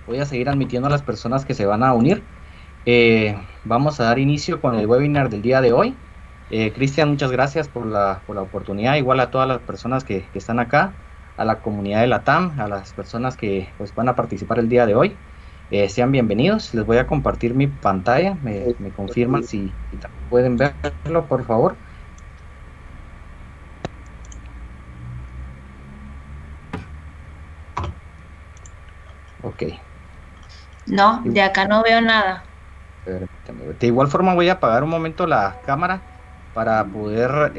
Voy a seguir admitiendo a las personas que se van a unir. Vamos a dar inicio con el webinar del día de hoy. Cristian, muchas gracias por la oportunidad, igual a todas las personas que están acá, a la comunidad de la TAM, a las personas que pues, van a participar el día de hoy. Sean bienvenidos, les voy a compartir mi pantalla, me confirman si pueden verlo, por favor. Ok. No, de acá no veo nada. Permítame. De igual forma voy a apagar un momento la cámara para poder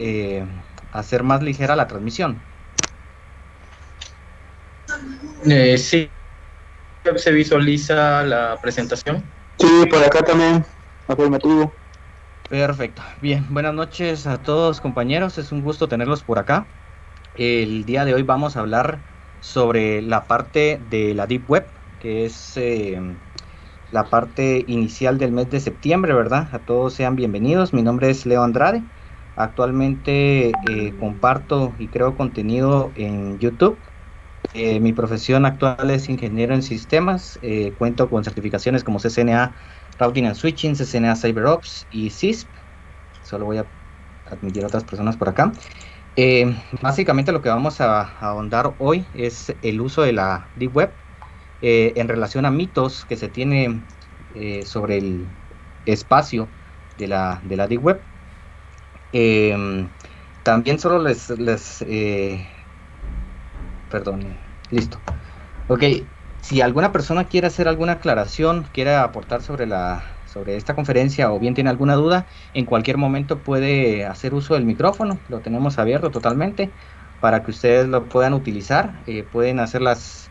hacer más ligera la transmisión. Sí, se visualiza la presentación. Sí, por acá también, afirmativo. Perfecto. Bien, buenas noches a todos compañeros, es un gusto tenerlos por acá. El día de hoy vamos a hablar sobre la parte de la Deep Web, que es la parte inicial del mes de septiembre, ¿verdad? A todos sean bienvenidos. Mi nombre es Leo Andrade. Actualmente comparto y creo contenido en YouTube. Mi profesión actual es ingeniero en sistemas. Cuento con certificaciones como CCNA Routing and Switching, CCNA CyberOps y CISP. Solo voy a admitir a otras personas por acá. Básicamente lo que vamos a ahondar hoy es el uso de la Deep Web en relación a mitos que se tiene sobre el espacio de la Deep Web. También solo perdón, listo. Ok, si alguna persona quiere hacer alguna aclaración, quiere aportar sobre esta conferencia o bien tiene alguna duda, en cualquier momento puede hacer uso del micrófono, lo tenemos abierto totalmente para que ustedes lo puedan utilizar. Pueden hacer las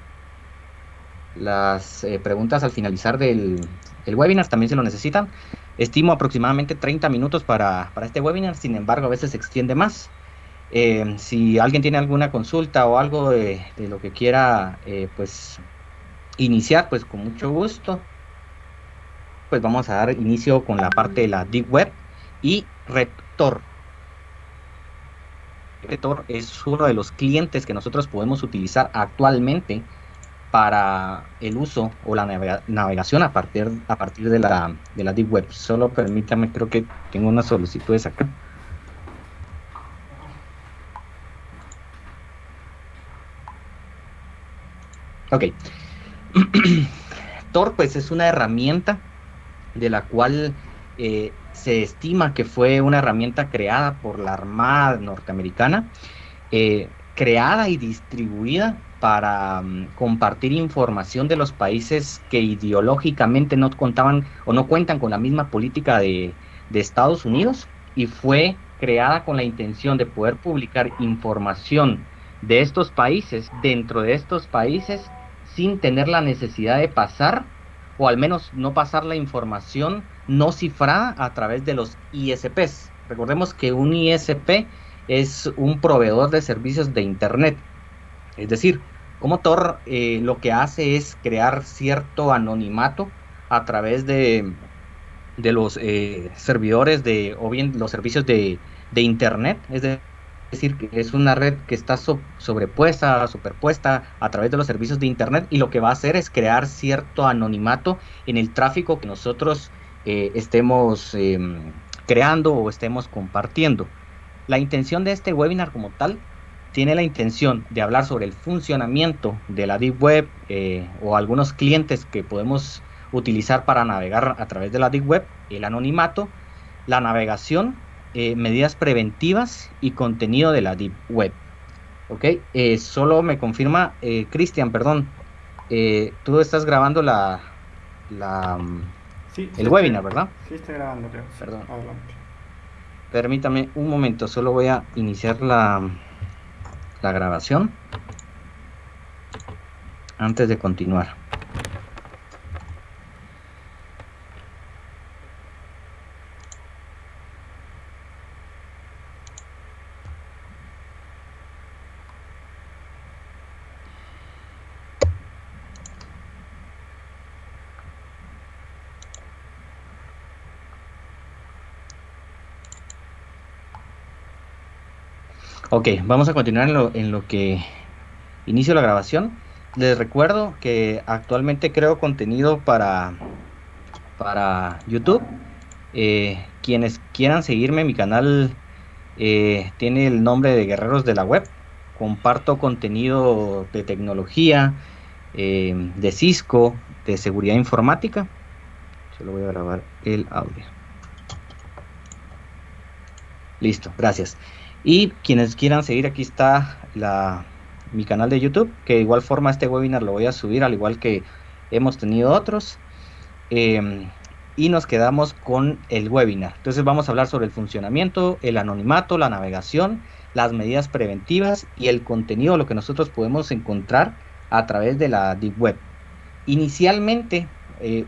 preguntas al finalizar del webinar, también se lo necesitan. Estimo aproximadamente 30 minutos para este webinar, sin embargo a veces se extiende más. Si alguien tiene alguna consulta o algo de lo que quiera pues iniciar, pues con mucho gusto, pues vamos a dar inicio con la parte de la Deep Web y Rector. Rector es uno de los clientes que nosotros podemos utilizar actualmente para el uso o la navegación a partir de la Deep Web. Solo permítame, creo que tengo unas solicitudes acá. Ok. Tor, pues es una herramienta de la cual se estima que fue una herramienta creada por la Armada norteamericana, creada y distribuida para compartir información de los países que ideológicamente no contaban o no cuentan con la misma política de Estados Unidos, y fue creada con la intención de poder publicar información de estos países dentro de estos países sin tener la necesidad de pasar, o al menos no pasar la información no cifrada a través de los ISPs. Recordemos que un ISP es un proveedor de servicios de Internet. Es decir, como Tor lo que hace es crear cierto anonimato a través de los servidores o bien los servicios de Internet. Es decir, que es una red que está superpuesta a través de los servicios de Internet, y lo que va a hacer es crear cierto anonimato en el tráfico que nosotros estemos creando o estemos compartiendo. La intención de este webinar como tal tiene la intención de hablar sobre el funcionamiento de la Deep Web o algunos clientes que podemos utilizar para navegar a través de la Deep Web, el anonimato, la navegación, medidas preventivas y contenido de la Deep Web. Ok, solo me confirma, Cristian, perdón, tú estás grabando Sí, el webinar, ¿verdad? Sí, estoy grabando, creo. Perdón. Adelante. Permítame un momento, solo voy a iniciar la grabación antes de continuar. Ok, vamos a continuar en lo que inicio la grabación. les recuerdo que actualmente creo contenido para YouTube. Quienes quieran seguirme, mi canal tiene el nombre de Guerreros de la Web. Comparto contenido de tecnología, de Cisco, de seguridad informática. Solo voy a grabar el audio. Listo, gracias. Y quienes quieran seguir, aquí está mi canal de YouTube, que de igual forma este webinar lo voy a subir, al igual que hemos tenido otros. Y nos quedamos con el webinar. Entonces vamos a hablar sobre el funcionamiento, el anonimato, la navegación, las medidas preventivas y el contenido, lo que nosotros podemos encontrar a través de la Deep Web. Inicialmente,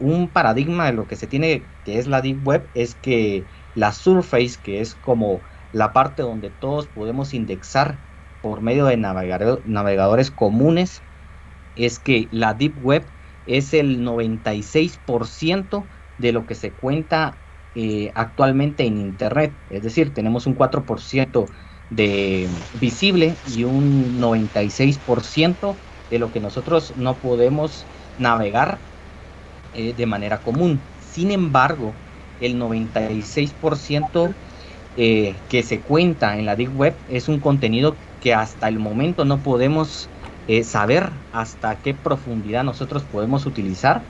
un paradigma de lo que se tiene, que es la Deep Web, es que la Surface, que es como la parte donde todos podemos indexar por medio de navegadores comunes, es que la Deep Web es el 96% de lo que se cuenta actualmente en Internet. Es decir, tenemos un 4% de visible y un 96% de lo que nosotros no podemos navegar de manera común. Sin embargo, el 96% que se cuenta en la Deep Web es un contenido que hasta el momento no podemos saber hasta qué profundidad nosotros podemos utilizar,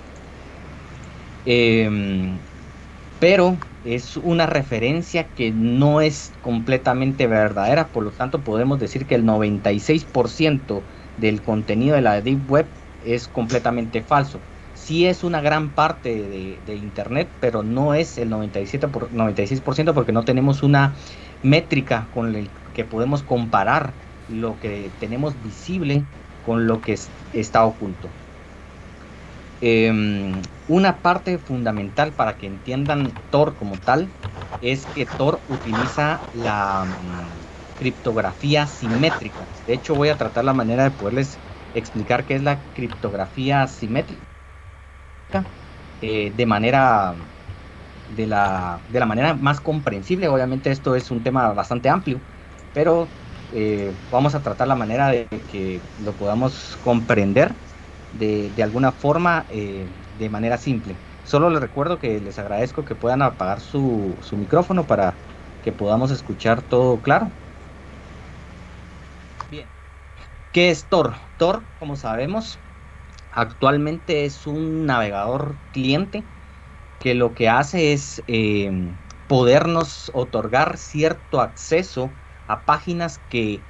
pero es una referencia que no es completamente verdadera. Por lo tanto podemos decir que el 96% del contenido de la Deep Web es completamente falso. Sí es una gran parte de Internet, pero no es el 96% porque no tenemos una métrica con la que podemos comparar lo que tenemos visible con lo que está oculto. Una parte fundamental para que entiendan Tor como tal es que Tor utiliza la criptografía simétrica. De hecho, voy a tratar la manera de poderles explicar qué es la criptografía simétrica de la manera más comprensible. Obviamente esto es un tema bastante amplio, pero vamos a tratar la manera de que lo podamos comprender de alguna forma, de manera simple. Solo les recuerdo que les agradezco que puedan apagar su micrófono para que podamos escuchar todo claro. Bien, ¿qué es Tor? Tor, como sabemos, actualmente es un navegador cliente que lo que hace es podernos otorgar cierto acceso a páginas que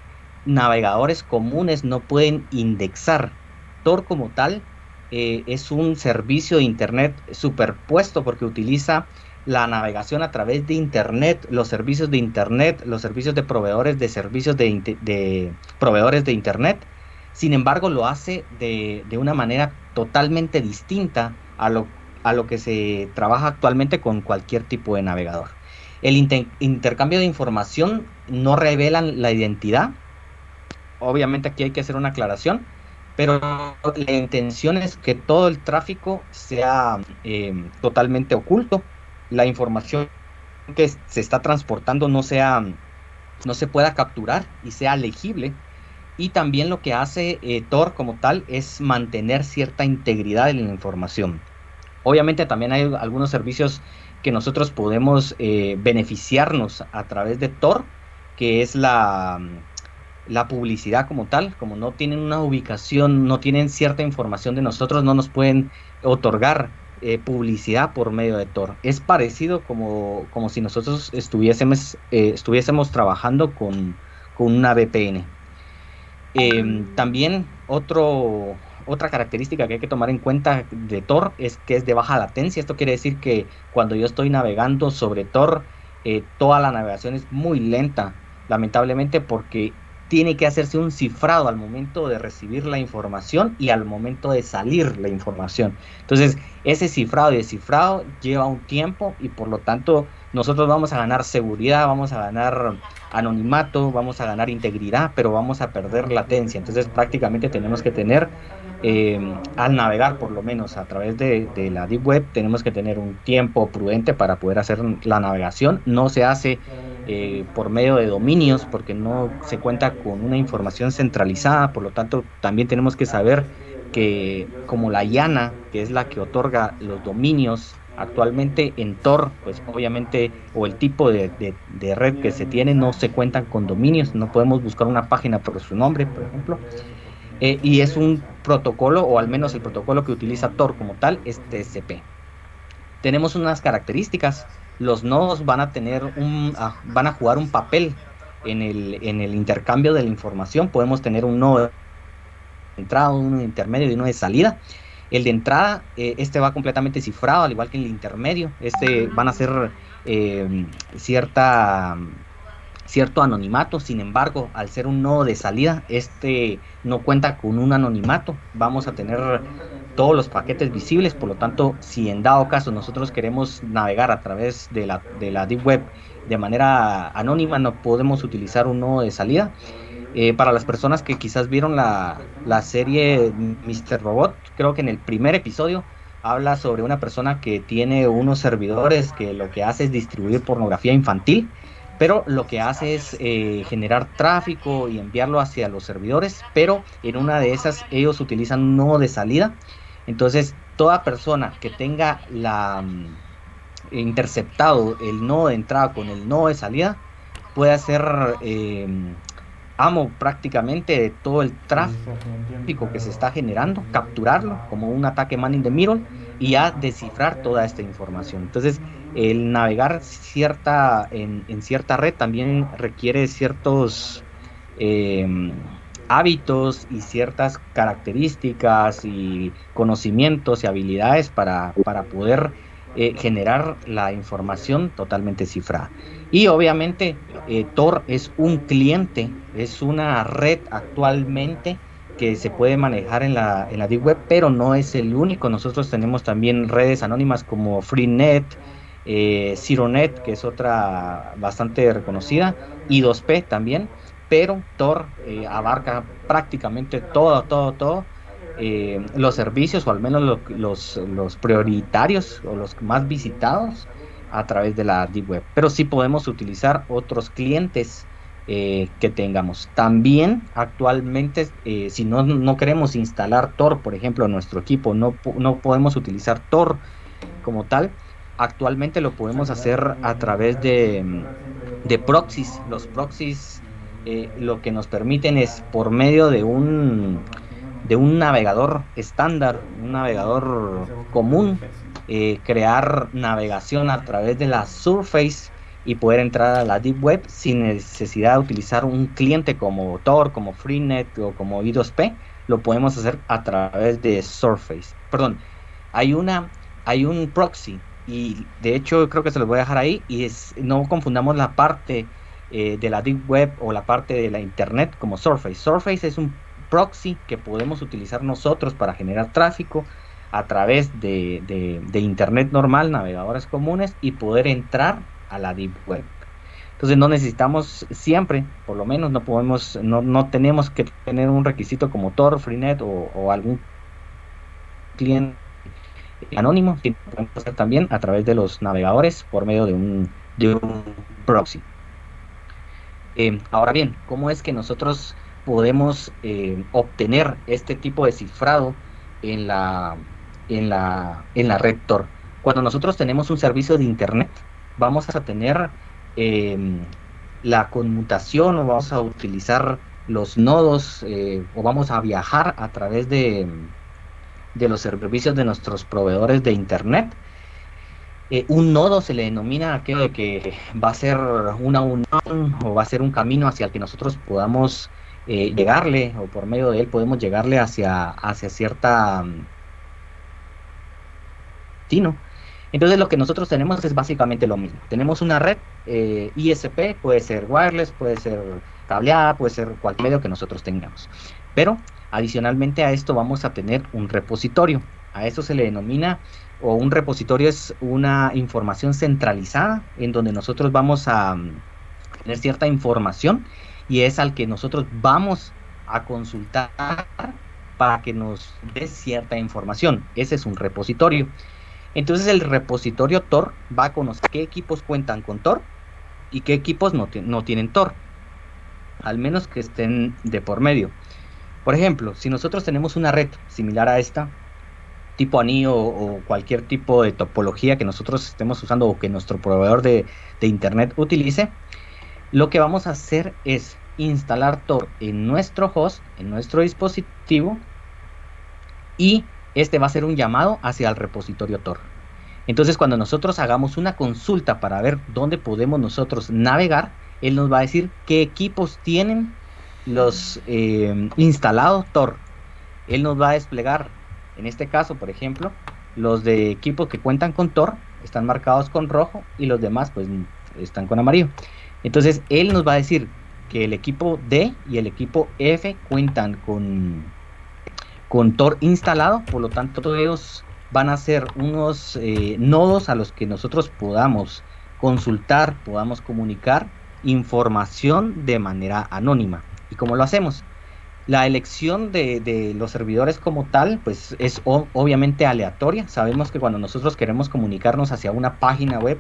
navegadores comunes no pueden indexar. Tor como tal es un servicio de Internet superpuesto porque utiliza la navegación a través de Internet, los servicios de Internet, los servicios de proveedores de servicios de proveedores de Internet. Sin embargo, lo hace de una manera totalmente distinta a lo que se trabaja actualmente con cualquier tipo de navegador. El intercambio de información no revela la identidad. Obviamente aquí hay que hacer una aclaración, pero la intención es que todo el tráfico sea totalmente oculto. La información que se está transportando no se pueda capturar y sea legible. Y también lo que hace Tor como tal es mantener cierta integridad en la información. Obviamente también hay algunos servicios que nosotros podemos beneficiarnos a través de Tor, que es la publicidad como tal. Como no tienen una ubicación, no tienen cierta información de nosotros, no nos pueden otorgar publicidad por medio de Tor. Es parecido como si nosotros estuviésemos trabajando con una VPN. También otra característica que hay que tomar en cuenta de Tor es que es de baja latencia. Esto quiere decir que cuando yo estoy navegando sobre Tor, toda la navegación es muy lenta, lamentablemente, porque tiene que hacerse un cifrado al momento de recibir la información y al momento de salir la información. Entonces, ese cifrado y descifrado lleva un tiempo y por lo tanto nosotros vamos a ganar seguridad, vamos a ganar anonimato, vamos a ganar integridad, pero vamos a perder latencia. Entonces, prácticamente tenemos que tener, al navegar por lo menos a través de la Deep Web, tenemos que tener un tiempo prudente para poder hacer la navegación. No se hace por medio de dominios porque no se cuenta con una información centralizada, por lo tanto también tenemos que saber que como la IANA, que es la que otorga los dominios actualmente en Tor, pues obviamente, o el tipo de red que se tiene, no se cuentan con dominios, no podemos buscar una página por su nombre, por ejemplo, y es un protocolo, o al menos el protocolo que utiliza Tor como tal, es TCP. Tenemos unas características. Los nodos van a jugar un papel en el intercambio de la información. Podemos tener un nodo de entrada, uno de intermedio y uno de salida. El de entrada, este va completamente cifrado, al igual que el intermedio. Van a ser cierto anonimato. Sin embargo, al ser un nodo de salida, no cuenta con un anonimato. Vamos a tener todos los paquetes visibles. Por lo tanto, si en dado caso nosotros queremos navegar a través de la Deep Web de manera anónima, no podemos utilizar un nodo de salida. Para las personas que quizás vieron la serie Mr. Robot, creo que en el primer episodio habla sobre una persona que tiene unos servidores que lo que hace es distribuir pornografía infantil, pero lo que hace es generar tráfico y enviarlo hacia los servidores, pero en una de esas ellos utilizan un nodo de salida. Entonces toda persona que tenga interceptado el nodo de entrada con el nodo de salida puede hacer amo prácticamente de todo el tráfico que se está generando, capturarlo como un ataque man in the middle y ya descifrar toda esta información. Entonces el navegar en cierta red también requiere ciertos hábitos y ciertas características y conocimientos y habilidades para poder generar la información totalmente cifrada. Y obviamente Tor es un cliente, es una red actualmente que se puede manejar en la Deep Web, pero no es el único. Nosotros tenemos también redes anónimas como Freenet, ZeroNet, que es otra bastante reconocida, I2P también, pero Tor abarca prácticamente todo. Los servicios, o al menos los prioritarios o los más visitados a través de la Deep Web, pero sí podemos utilizar otros clientes que tengamos. También actualmente, si no queremos instalar Tor, por ejemplo, en nuestro equipo, no podemos utilizar Tor como tal. Actualmente lo podemos hacer a través de proxies. Los proxies lo que nos permiten es, por medio de un navegador estándar, un navegador común, crear navegación a través de la Surface y poder entrar a la Deep Web sin necesidad de utilizar un cliente como Tor, como Freenet o como I2P. Lo podemos hacer a través de Surface. Perdón, hay un proxy, y de hecho creo que se los voy a dejar ahí, y no confundamos la parte de la Deep Web o la parte de la Internet como Surface. Surface es un proxy que podemos utilizar nosotros para generar tráfico a través de Internet normal, navegadores comunes, y poder entrar a la Deep Web. Entonces no necesitamos siempre, por lo menos no tenemos que tener un requisito como Tor, Freenet o algún cliente anónimo, sino podemos hacer también a través de los navegadores por medio de un proxy. Ahora bien, ¿cómo es que nosotros podemos obtener este tipo de cifrado en la red Tor? Cuando nosotros tenemos un servicio de Internet, vamos a tener la conmutación, o vamos a utilizar los nodos, o vamos a viajar a través de los servicios de nuestros proveedores de Internet. Un nodo se le denomina aquello de que va a ser una unión o va a ser un camino hacia el que nosotros podamos llegarle, o por medio de él podemos llegarle hacia cierta destino. Entonces lo que nosotros tenemos es básicamente lo mismo. Tenemos una red ISP, puede ser wireless, puede ser cableada, puede ser cualquier medio que nosotros tengamos. Pero adicionalmente a esto vamos a tener un repositorio. A eso se le denomina, o un repositorio es una información centralizada en donde nosotros vamos a tener cierta información, y es al que nosotros vamos a consultar para que nos dé cierta información. Ese es un repositorio. Entonces el repositorio Tor va a conocer qué equipos cuentan con Tor y qué equipos no tienen Tor, al menos que estén de por medio. Por ejemplo, si nosotros tenemos una red similar a esta, tipo anillo o cualquier tipo de topología que nosotros estemos usando o que nuestro proveedor de internet utilice, lo que vamos a hacer es instalar Tor en nuestro host, en nuestro dispositivo, y este va a ser un llamado hacia el repositorio Tor. Entonces, cuando nosotros hagamos una consulta para ver dónde podemos nosotros navegar, él nos va a decir qué equipos tienen los instalados Tor. Él nos va a desplegar, en este caso, por ejemplo, los de equipos que cuentan con Tor están marcados con rojo y los demás pues están con amarillo. Entonces, él nos va a decir que el equipo D y el equipo F cuentan con Tor instalado, por lo tanto ellos van a ser unos nodos a los que nosotros podamos consultar, podamos comunicar información de manera anónima. ¿Y cómo lo hacemos? La elección de los servidores como tal, pues es obviamente aleatoria. Sabemos que cuando nosotros queremos comunicarnos hacia una página web,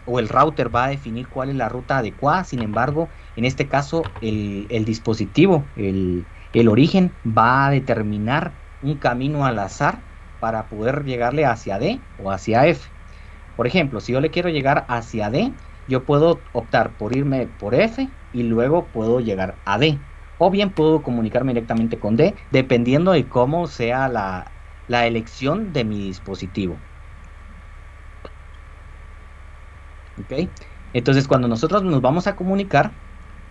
o el router va a definir cuál es la ruta adecuada. Sin embargo, en este caso, el dispositivo, el origen, va a determinar un camino al azar para poder llegarle hacia D o hacia F. Por ejemplo, si yo le quiero llegar hacia D, yo puedo optar por irme por F y luego puedo llegar a D. O bien puedo comunicarme directamente con D, dependiendo de cómo sea la elección de mi dispositivo. ¿Ok? Entonces, cuando nosotros nos vamos a comunicar,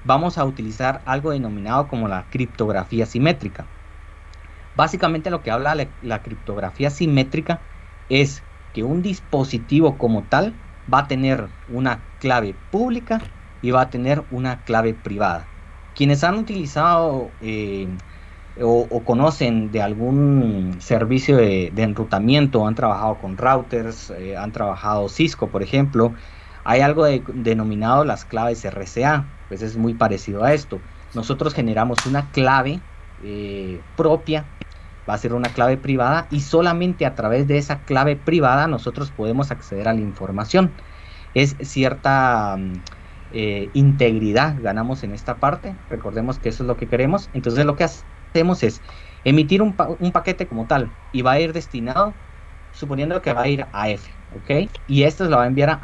vamos a utilizar algo denominado como la criptografía simétrica. Básicamente lo que habla la criptografía simétrica es que un dispositivo como tal va a tener una clave pública y va a tener una clave privada. Quienes han utilizado o conocen de algún servicio de enrutamiento, han trabajado con routers, han trabajado Cisco, por ejemplo, hay algo denominado las claves RSA, pues es muy parecido a esto. Nosotros generamos una clave propia, va a ser una clave privada, y solamente a través de esa clave privada nosotros podemos acceder a la información. Es cierta integridad ganamos en esta parte, recordemos que eso es lo que queremos. Entonces lo que hacemos es emitir un paquete como tal, y va a ir destinado, suponiendo que va a ir a F, ¿ok? Y esto lo va a enviar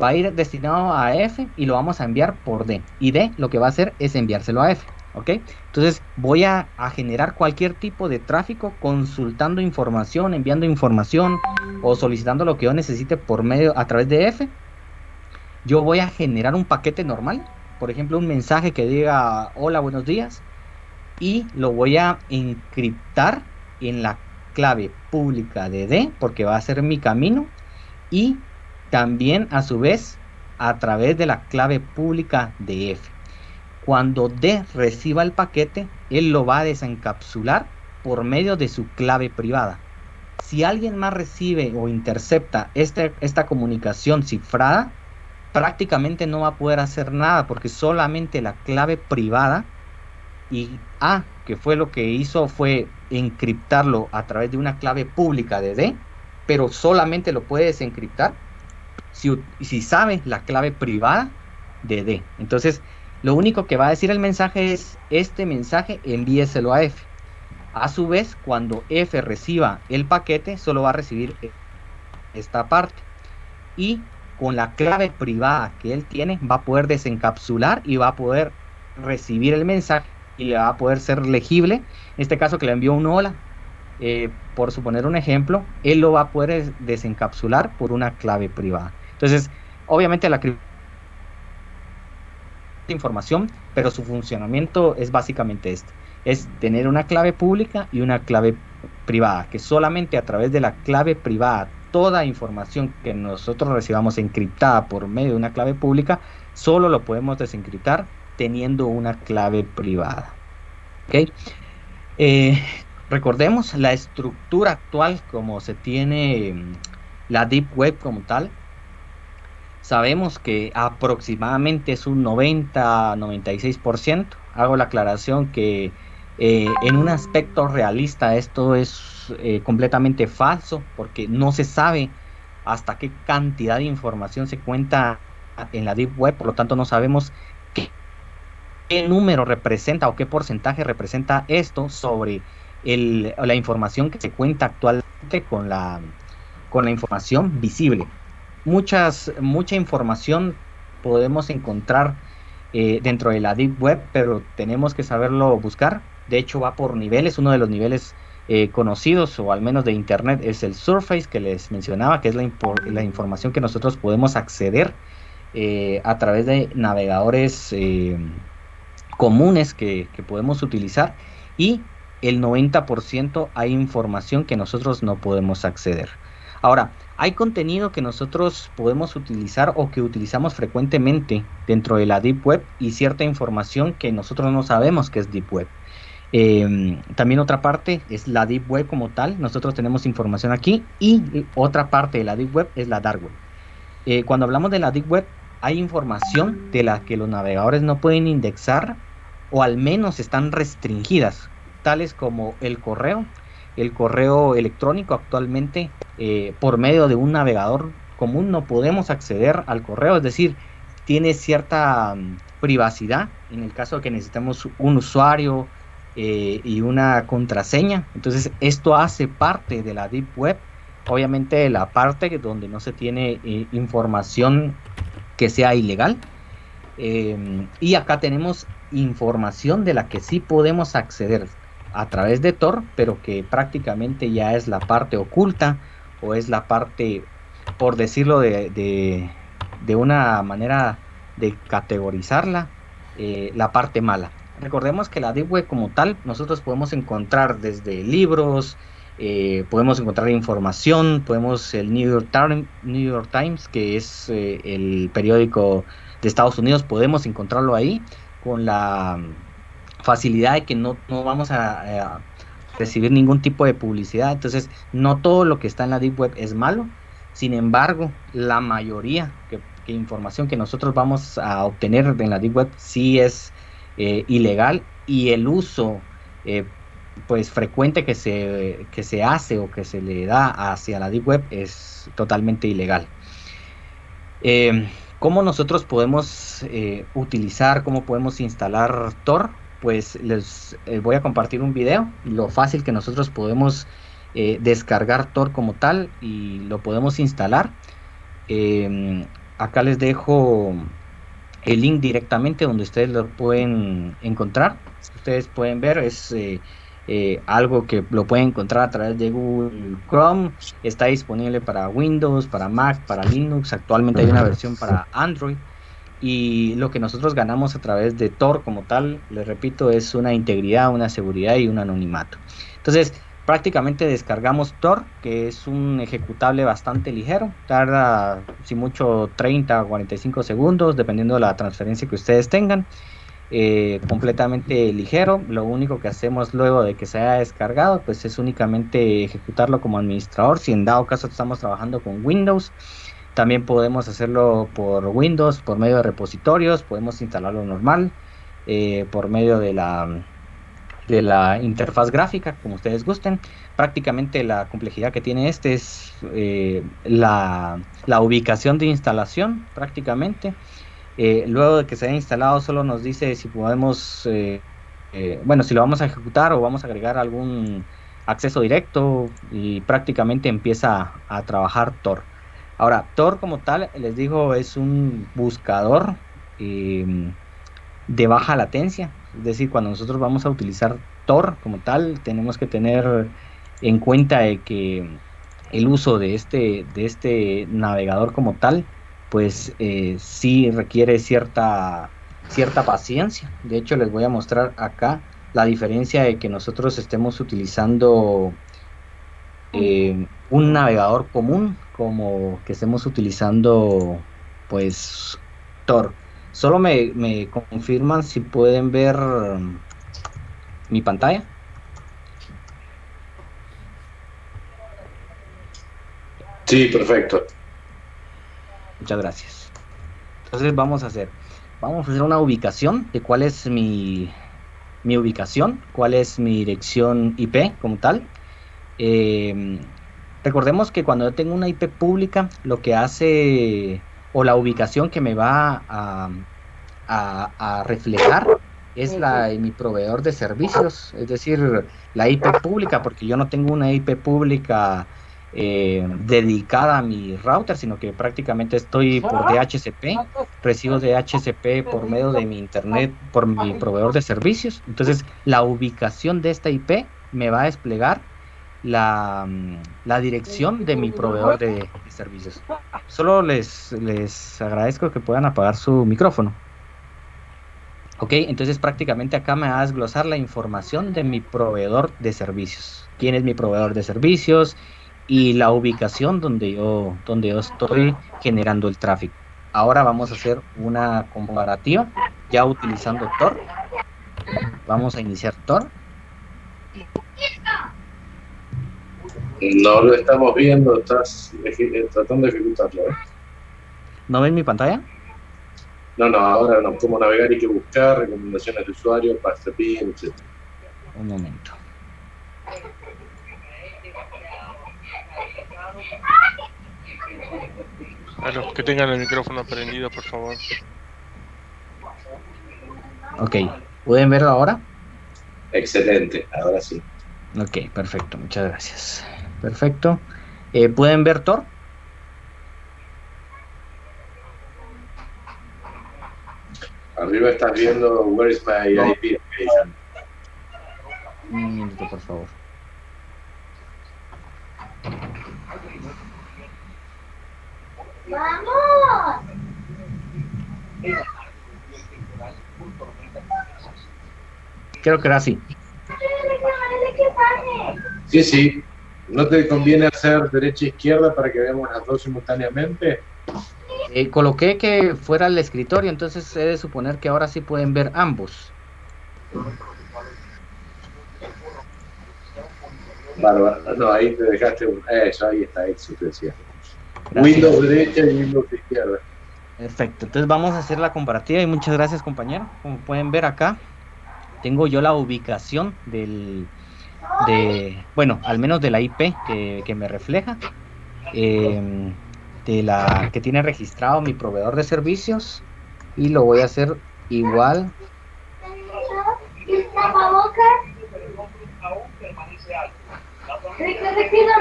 va a ir destinado a F y lo vamos a enviar por D, y D lo que va a hacer es enviárselo a F, ¿ok? Entonces voy a generar cualquier tipo de tráfico consultando información, enviando información o solicitando lo que yo necesite a través de F. Yo voy a generar un paquete normal, por ejemplo un mensaje que diga hola, buenos días, y lo voy a encriptar en la clave pública de D, porque va a ser mi camino, y también a su vez a través de la clave pública de F. Cuando D reciba el paquete, él lo va a desencapsular por medio de su clave privada. Si alguien más recibe o intercepta esta comunicación cifrada, prácticamente no va a poder hacer nada, porque solamente la clave privada, y A, que fue lo que hizo, fue encriptarlo a través de una clave pública de D, pero solamente lo puede desencriptar si sabe la clave privada de D. Entonces, lo único que va a decir el mensaje es: este mensaje envíeselo a F. A su vez, cuando F reciba el paquete, solo va a recibir esta parte, y con la clave privada que él tiene va a poder desencapsular y va a poder recibir el mensaje y le va a poder ser legible. En este caso, que le envió un hola, por suponer un ejemplo, él lo va a poder desencapsular por una clave privada. Entonces, obviamente la información, pero su funcionamiento es básicamente este: es tener una clave pública y una clave privada, que solamente a través de la clave privada, toda información que nosotros recibamos encriptada por medio de una clave pública, solo lo podemos desencriptar teniendo una clave privada. ¿Okay? Recordemos la estructura actual como se tiene la Deep Web como tal. Sabemos que aproximadamente es un 90-96%. Hago la aclaración que en un aspecto realista esto es completamente falso, porque no se sabe hasta qué cantidad de información se cuenta en la Deep Web, por lo tanto no sabemos qué qué número representa o qué porcentaje representa esto sobre la información que se cuenta actualmente con la información visible. Mucha información podemos encontrar dentro de la Deep Web, pero tenemos que saberlo buscar. De hecho, va por niveles. Uno de los niveles conocidos, o al menos de Internet, es el Surface, que les mencionaba, que es la información que nosotros podemos acceder a través de navegadores comunes que podemos utilizar, y el 90% hay información que nosotros no podemos acceder. Ahora, hay contenido que nosotros podemos utilizar o que utilizamos frecuentemente dentro de la Deep Web, y cierta información que nosotros no sabemos que es Deep Web. También otra parte es la Deep Web como tal. Nosotros tenemos información aquí, y otra parte de la Deep Web es la Dark Web. Cuando hablamos de la Deep Web, hay información de la que los navegadores no pueden indexar, o al menos están restringidas, tales como el correo electrónico. Actualmente, por medio de un navegador común no podemos acceder al correo, es decir, tiene cierta privacidad en el caso de que necesitemos un usuario y una contraseña. Entonces, esto hace parte de la Deep Web, obviamente la parte donde no se tiene información que sea ilegal. Y acá tenemos información de la que sí podemos acceder a través de Tor, pero que prácticamente ya es la parte oculta, o es la parte, por decirlo de una manera de categorizarla, la parte mala. Recordemos que la Deep Web como tal, nosotros podemos encontrar desde libros, podemos encontrar información, el New York Times, que es el periódico de Estados Unidos, podemos encontrarlo ahí con la facilidad de que no vamos a recibir ningún tipo de publicidad. Entonces, no todo lo que está en la Deep Web es malo. Sin embargo, la mayoría que información que nosotros vamos a obtener en la Deep Web sí es ilegal, y el uso pues frecuente que se hace o que se le da hacia la Deep Web es totalmente ilegal. ¿Cómo nosotros podemos utilizar, cómo podemos instalar Tor? Pues les voy a compartir un video, lo fácil que nosotros podemos descargar Tor como tal, y lo podemos instalar. Acá les dejo el link directamente donde ustedes lo pueden encontrar. Ustedes pueden ver, es algo que lo pueden encontrar a través de Google Chrome. Está disponible para Windows, para Mac, para Linux. Actualmente hay una versión para Android. Y lo que nosotros ganamos a través de Tor como tal, les repito, es una integridad, una seguridad y un anonimato. Entonces, prácticamente descargamos Tor, que es un ejecutable bastante ligero, tarda si mucho 30 o 45 segundos, dependiendo de la transferencia que ustedes tengan. Completamente ligero. Lo único que hacemos luego de que se haya descargado, pues es únicamente ejecutarlo como administrador, si en dado caso estamos trabajando con Windows. También podemos hacerlo por Windows, por medio de repositorios, podemos instalarlo normal, por medio de la interfaz gráfica, como ustedes gusten. Prácticamente la complejidad que tiene este es la ubicación de instalación, prácticamente. Luego de que se haya instalado, solo nos dice si podemos, si lo vamos a ejecutar o vamos a agregar algún acceso directo, y prácticamente empieza a trabajar Tor. Ahora, Tor como tal, les digo, es un buscador de baja latencia. Es decir, cuando nosotros vamos a utilizar Tor como tal, tenemos que tener en cuenta de que el uso de este navegador como tal, pues sí requiere cierta paciencia. De hecho, les voy a mostrar acá la diferencia de que nosotros estemos utilizando un navegador común, como que estemos utilizando pues Tor. Solo me confirman si pueden ver mi pantalla. Sí, perfecto. Muchas gracias. Entonces vamos a hacer una ubicación de cuál es mi ubicación, cuál es mi dirección IP como tal. Recordemos que cuando yo tengo una IP pública, lo que hace, o la ubicación que me va a reflejar, es la de mi proveedor de servicios, es decir, la IP pública, porque yo no tengo una IP pública dedicada a mi router, sino que prácticamente estoy por DHCP, recibo DHCP por medio de mi internet, por mi proveedor de servicios. Entonces, la ubicación de esta IP me va a desplegar la dirección de mi proveedor de servicios. Solo les agradezco que puedan apagar su micrófono. Ok, entonces prácticamente acá me va a desglosar la información de mi proveedor de servicios. ¿Quién es mi proveedor de servicios? Y la ubicación donde yo estoy generando el tráfico. Ahora vamos a hacer una comparativa ya utilizando Tor. Vamos a iniciar Tor. No lo estamos viendo, estás tratando de ejecutarlo, ¿eh? ¿No ven mi pantalla? No, ahora no, cómo navegar, hay que buscar recomendaciones de usuario, PaxTP, etc. Un momento. A los que tengan el micrófono prendido, por favor. Ok, ¿pueden verlo ahora? Excelente, ahora sí. Ok, perfecto, muchas gracias. Perfecto. ¿Pueden ver Tor? Arriba estás viendo Where is my IP location. Un minuto, por favor. ¡Vamos! Creo que era así. Sí. ¿No te conviene hacer derecha e izquierda para que veamos las dos simultáneamente? Coloqué que fuera el escritorio, entonces he de suponer que ahora sí pueden ver ambos. Bárbaro. No, ahí te dejaste eso, ahí está, eso te decía. Gracias. Windows derecha y Windows izquierda. Perfecto, entonces vamos a hacer la comparativa y muchas gracias, compañero. Como pueden ver acá, tengo yo la ubicación bueno, al menos de la IP que me refleja, de la que tiene registrado mi proveedor de servicios, y lo voy a hacer igual.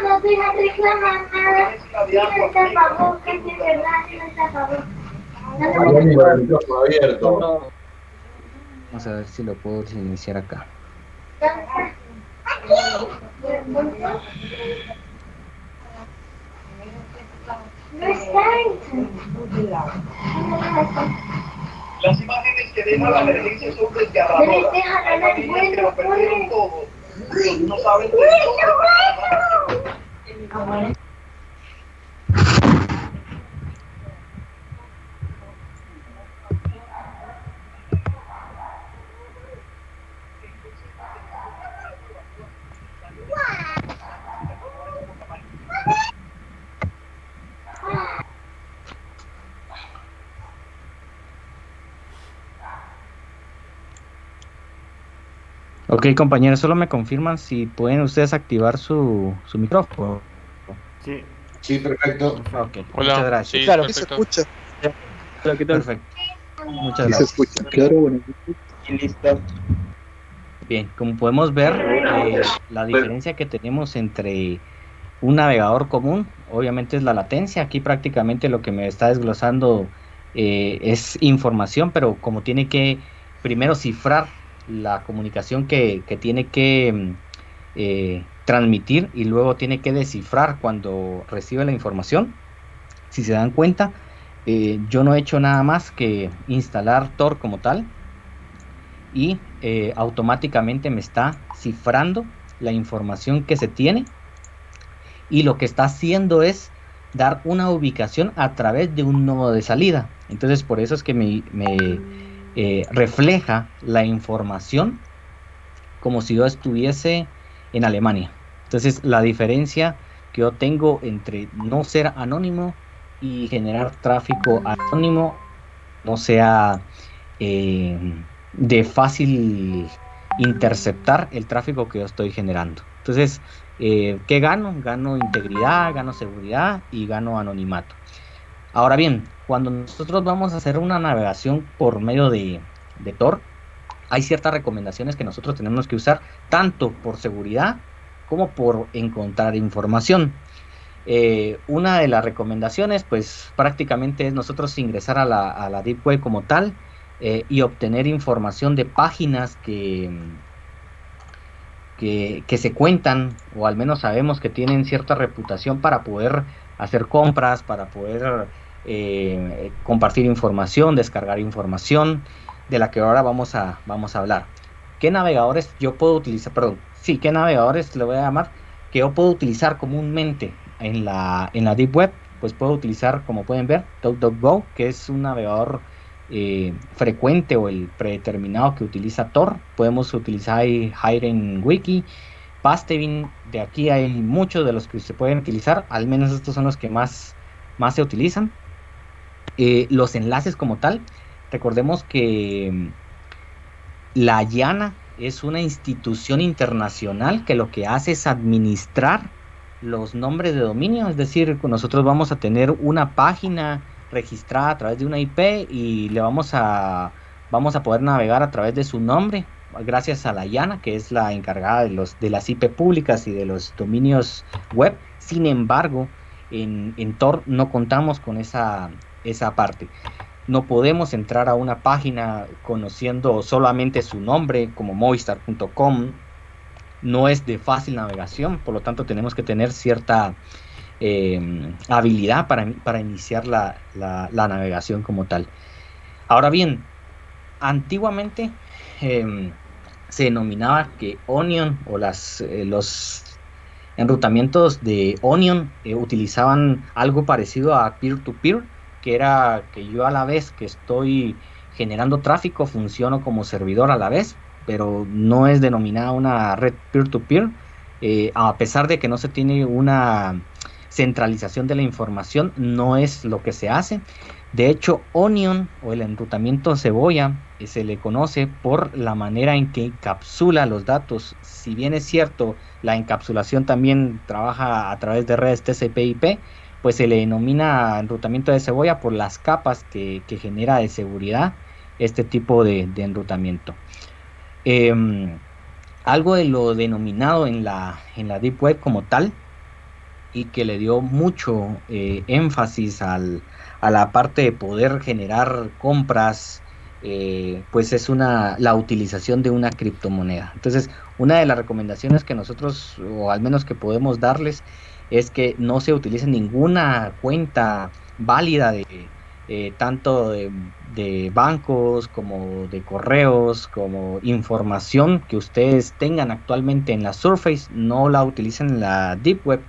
No reclaman nada. Abierto. Vamos a ver si lo puedo iniciar acá. No está. Las imágenes que deja la emergencia son desgarradoras. Hay familias que lo perdieron todo. No saben de Ok, compañeros, solo me confirman si pueden ustedes activar su micrófono. Sí, perfecto. Ok, Hola. muchas gracias. Sí, Claro, perfecto. que se escucha. Hola, ¿qué tal? Perfecto. Muchas ¿Sí se gracias. escucha? Claro, bueno. Y listo. Bien, como podemos ver, la diferencia que tenemos entre un navegador común, obviamente es la latencia. Aquí prácticamente lo que me está desglosando es información, pero como tiene que primero cifrar la comunicación que tiene que transmitir y luego tiene que descifrar cuando recibe la información. Si se dan cuenta, yo no he hecho nada más que instalar Tor como tal y automáticamente me está cifrando la información que se tiene, y lo que está haciendo es dar una ubicación a través de un nodo de salida. Entonces por eso es que me refleja la información como si yo estuviese en Alemania. Entonces la diferencia que yo tengo entre no ser anónimo y generar tráfico anónimo no sea de fácil interceptar el tráfico que yo estoy generando. Entonces, ¿qué gano? Gano integridad, gano seguridad y gano anonimato. Ahora bien, cuando nosotros vamos a hacer una navegación por medio de Tor, hay ciertas recomendaciones que nosotros tenemos que usar tanto por seguridad como por encontrar información. Una de las recomendaciones, pues prácticamente es nosotros ingresar a la Deep Web como tal y obtener información de páginas que se cuentan, o al menos sabemos que tienen cierta reputación para poder hacer compras, para poder compartir información, descargar información, de la que ahora vamos a hablar. ¿Qué navegadores yo puedo utilizar? ¿Qué navegadores le voy a llamar? Que yo puedo utilizar comúnmente en la Deep Web. Pues puedo utilizar, como pueden ver, DuckDuckGo, que es un navegador frecuente o el predeterminado que utiliza Tor. Podemos utilizar HirenWiki, Pastebin. De aquí hay muchos de los que se pueden utilizar, al menos estos son los que más se utilizan. Los enlaces como tal, recordemos que la IANA es una institución internacional que lo que hace es administrar los nombres de dominio, es decir, nosotros vamos a tener una página registrada a través de una IP y le vamos a poder navegar a través de su nombre, gracias a la IANA, que es la encargada de las IP públicas y de los dominios web. Sin embargo, en Tor no contamos con esa parte. No podemos entrar a una página conociendo solamente su nombre, como movistar.com. No es de fácil navegación, por lo tanto tenemos que tener cierta habilidad para iniciar la navegación como tal. Ahora bien, antiguamente se denominaba que Onion o los enrutamientos de Onion utilizaban algo parecido a peer-to-peer, que era que yo a la vez que estoy generando tráfico funciono como servidor a la vez, pero no es denominada una red peer-to-peer, a pesar de que no se tiene una centralización de la información, no es lo que se hace. De hecho, Onion o el enrutamiento cebolla se le conoce por la manera en que encapsula los datos. Si bien es cierto, la encapsulación también trabaja a través de redes TCP/IP, pues se le denomina enrutamiento de cebolla por las capas que genera de seguridad este tipo de enrutamiento. Algo de lo denominado en la Deep Web como tal, y que le dio mucho énfasis a la parte de poder generar compras, pues es la utilización de una criptomoneda. Entonces, una de las recomendaciones que nosotros, o al menos que podemos darles, es que no se utilice ninguna cuenta válida tanto de bancos como de correos, como información que ustedes tengan actualmente en la Surface, no la utilicen en la Deep Web.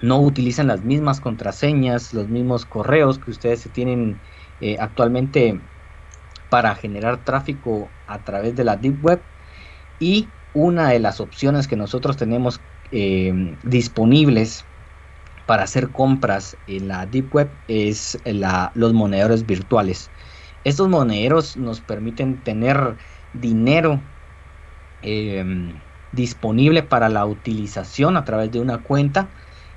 No utilizan las mismas contraseñas, los mismos correos que ustedes tienen actualmente para generar tráfico a través de la Deep Web. Y una de las opciones que nosotros tenemos disponibles para hacer compras en la Deep Web es los monederos virtuales. Estos monederos nos permiten tener dinero disponible para la utilización a través de una cuenta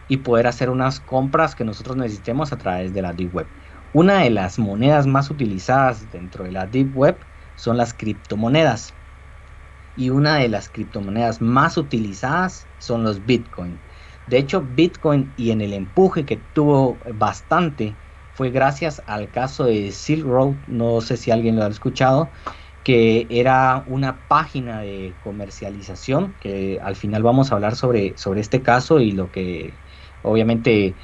y poder hacer unas compras que nosotros necesitemos a través de la Deep Web. Una de las monedas más utilizadas dentro de la Deep Web son las criptomonedas, y una de las criptomonedas más utilizadas son los Bitcoin. De hecho, Bitcoin, y en el empuje que tuvo bastante, fue gracias al caso de Silk Road. No sé si alguien lo ha escuchado, que era una página de comercialización, que al final vamos a hablar sobre este caso y lo que obviamente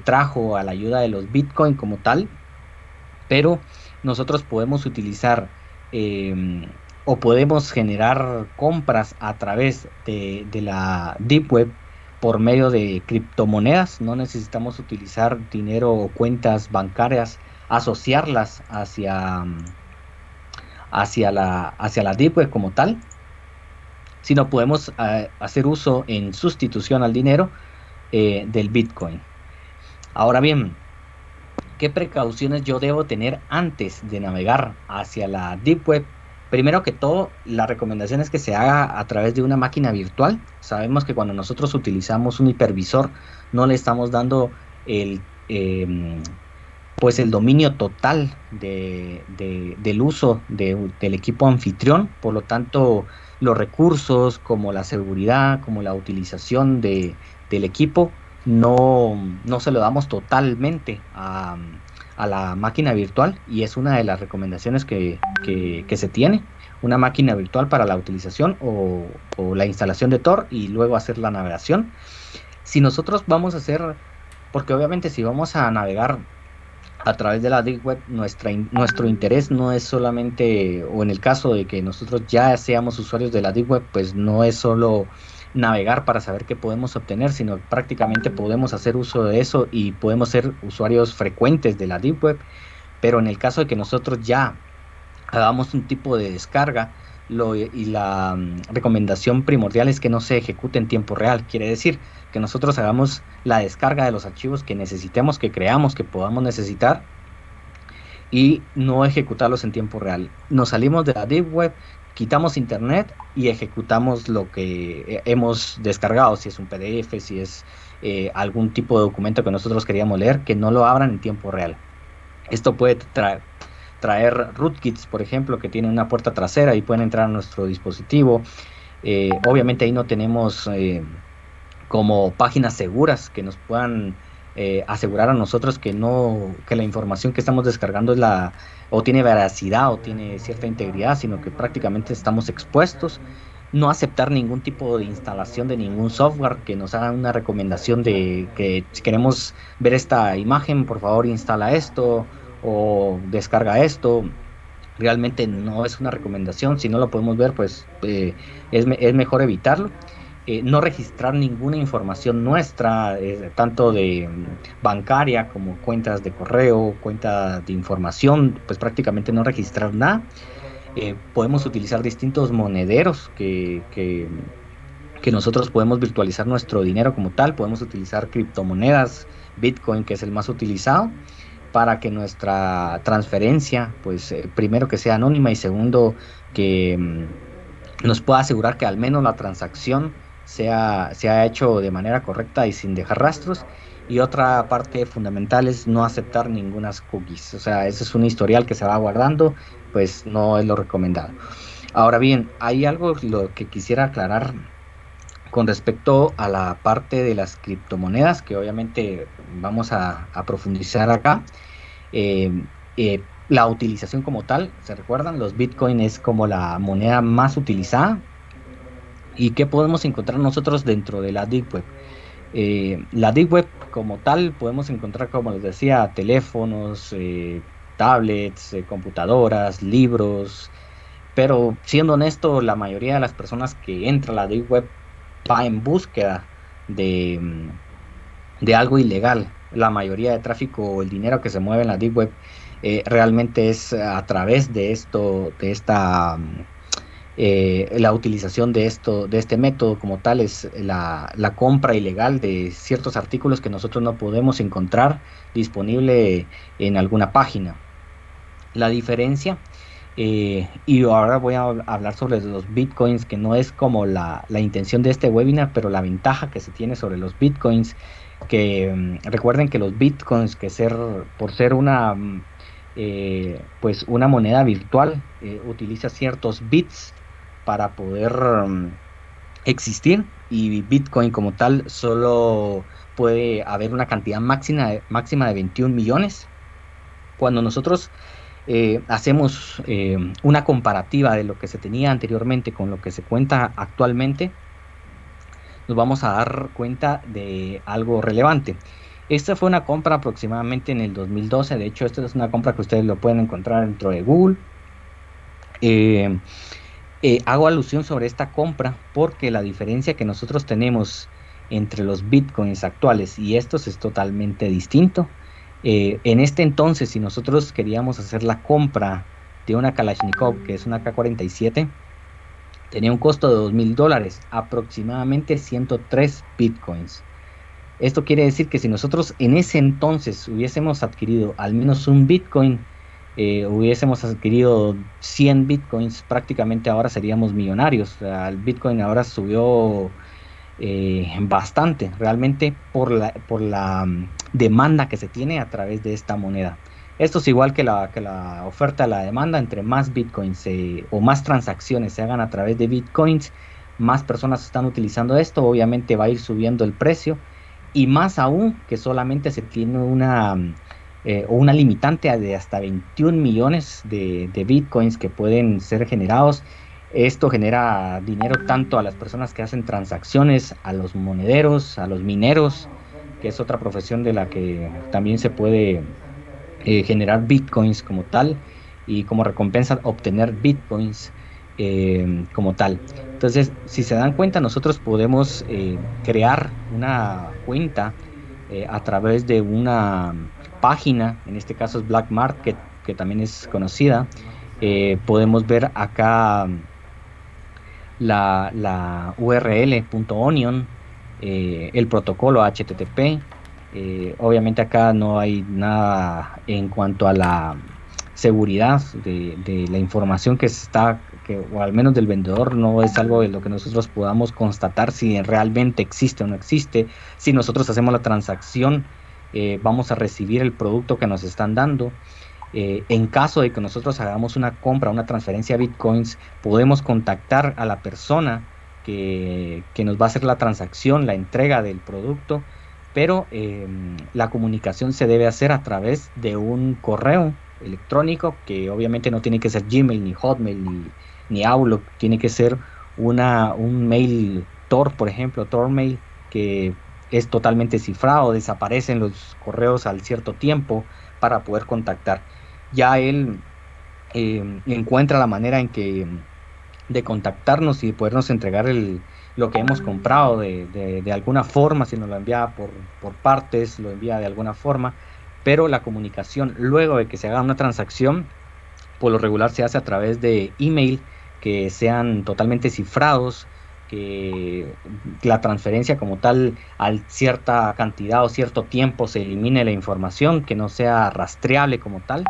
trajo a la ayuda de los Bitcoin como tal. Pero nosotros podemos utilizar o podemos generar compras a través de la Deep Web por medio de criptomonedas. No necesitamos utilizar dinero o cuentas bancarias, asociarlas hacia la Deep Web como tal, sino podemos hacer uso en sustitución al dinero del Bitcoin. Ahora bien, ¿qué precauciones yo debo tener antes de navegar hacia la Deep Web? Primero que todo, la recomendación es que se haga a través de una máquina virtual. Sabemos que cuando nosotros utilizamos un hipervisor, no le estamos dando pues el dominio total del uso del equipo anfitrión. Por lo tanto, los recursos como la seguridad, como la utilización del equipo, no se lo damos totalmente a la máquina virtual, y es una de las recomendaciones que se tiene, una máquina virtual para la utilización o la instalación de Tor y luego hacer la navegación. Si nosotros vamos a hacer, porque obviamente si vamos a navegar a través de la Deep Web, nuestro interés no es solamente, o en el caso de que nosotros ya seamos usuarios de la Deep Web, pues no es solo navegar para saber qué podemos obtener, sino prácticamente podemos hacer uso de eso y podemos ser usuarios frecuentes de la Deep Web. Pero en el caso de que nosotros ya hagamos un tipo de descarga, la recomendación primordial es que no se ejecute en tiempo real. Quiere decir que nosotros hagamos la descarga de los archivos que necesitemos, que creamos que podamos necesitar, y no ejecutarlos en tiempo real. Nos salimos de la Deep Web, quitamos internet y ejecutamos lo que hemos descargado, si es un PDF, si es algún tipo de documento que nosotros queríamos leer, que no lo abran en tiempo real. Esto puede traer rootkits, por ejemplo, que tienen una puerta trasera y pueden entrar a nuestro dispositivo. Obviamente ahí no tenemos como páginas seguras que nos puedan asegurar a nosotros que la información que estamos descargando es o tiene veracidad o tiene cierta integridad, sino que prácticamente estamos expuestos. No aceptar ningún tipo de instalación de ningún software que nos haga una recomendación de que si queremos ver esta imagen, por favor instala esto o descarga esto. Realmente no es una recomendación. Si no lo podemos ver, pues es mejor evitarlo. No registrar ninguna información nuestra, tanto de bancaria como cuentas de correo, cuentas de información, pues prácticamente no registrar nada. Podemos utilizar distintos monederos que nosotros podemos virtualizar nuestro dinero como tal. Podemos utilizar criptomonedas, Bitcoin, que es el más utilizado, para que nuestra transferencia, pues primero que sea anónima, y segundo que nos pueda asegurar que al menos la transacción se ha hecho de manera correcta y sin dejar rastros. Y otra parte fundamental es no aceptar ninguna cookies. O sea, ese es un historial que se va guardando, pues no es lo recomendado. Ahora bien, hay algo lo que quisiera aclarar con respecto a la parte de las criptomonedas, que obviamente vamos a profundizar acá. La utilización como tal, ¿se recuerdan? Los Bitcoin es como la moneda más utilizada. ¿Y qué podemos encontrar nosotros dentro de la Deep Web? La Deep Web como tal podemos encontrar, como les decía, teléfonos, tablets, computadoras, libros, pero siendo honesto, la mayoría de las personas que entran a la Deep Web va en búsqueda de algo ilegal. La mayoría de tráfico o el dinero que se mueve en la Deep Web realmente es a través de la utilización de este método como tal, es la compra ilegal de ciertos artículos que nosotros no podemos encontrar disponible en alguna página. La diferencia, y ahora voy a hablar sobre los bitcoins, que no es como la intención de este webinar, pero la ventaja que se tiene sobre los bitcoins, que recuerden que los bitcoins, por ser una moneda virtual, utiliza ciertos bits para poder existir, y Bitcoin como tal solo puede haber una cantidad máxima de 21 millones. Cuando nosotros hacemos una comparativa de lo que se tenía anteriormente con lo que se cuenta actualmente, nos vamos a dar cuenta de algo relevante. Esta fue una compra aproximadamente en el 2012. De hecho, esta es una compra que ustedes lo pueden encontrar dentro de Google. Hago alusión sobre esta compra porque la diferencia que nosotros tenemos entre los bitcoins actuales y estos es totalmente distinto. En este entonces, si nosotros queríamos hacer la compra de una Kalashnikov, que es una K-47, tenía un costo de $2,000, aproximadamente 103 bitcoins. Esto quiere decir que si nosotros en ese entonces hubiésemos adquirido al menos un bitcoin, hubiésemos adquirido 100 bitcoins, prácticamente ahora seríamos millonarios. O sea, el bitcoin ahora subió bastante, realmente por la demanda que se tiene a través de esta moneda. Esto es igual que la oferta a la demanda. Entre más bitcoins o más transacciones se hagan a través de bitcoins, más personas están utilizando esto, obviamente va a ir subiendo el precio, y más aún que solamente se tiene una limitante de hasta 21 millones de bitcoins que pueden ser generados. Esto genera dinero tanto a las personas que hacen transacciones, a los monederos, a los mineros, que es otra profesión de la que también se puede generar bitcoins como tal, y como recompensa obtener bitcoins como tal. Entonces, si se dan cuenta, nosotros podemos crear una cuenta a través de una página, en este caso es Black Market, que también es conocida. Podemos ver acá la URL .onion, el protocolo HTTP. Obviamente acá no hay nada en cuanto a la seguridad de la información o al menos del vendedor. No es algo de lo que nosotros podamos constatar si realmente existe o no existe. Si nosotros hacemos la transacción, vamos a recibir el producto que nos están dando. En caso de que nosotros hagamos una compra, una transferencia a bitcoins, podemos contactar a la persona que nos va a hacer la transacción, la entrega del producto, pero la comunicación se debe hacer a través de un correo electrónico, que obviamente no tiene que ser Gmail, ni Hotmail, ni Outlook. Tiene que ser un mail Tor, por ejemplo, Tormail, que es totalmente cifrado, desaparecen los correos al cierto tiempo para poder contactar. Ya él encuentra la manera de contactarnos y de podernos entregar lo que hemos comprado de alguna forma. Si nos lo envía por partes, lo envía de alguna forma, pero la comunicación luego de que se haga una transacción, por lo regular se hace a través de email, que sean totalmente cifrados, que la transferencia como tal, a cierta cantidad o cierto tiempo, se elimine la información, que no sea rastreable como tal.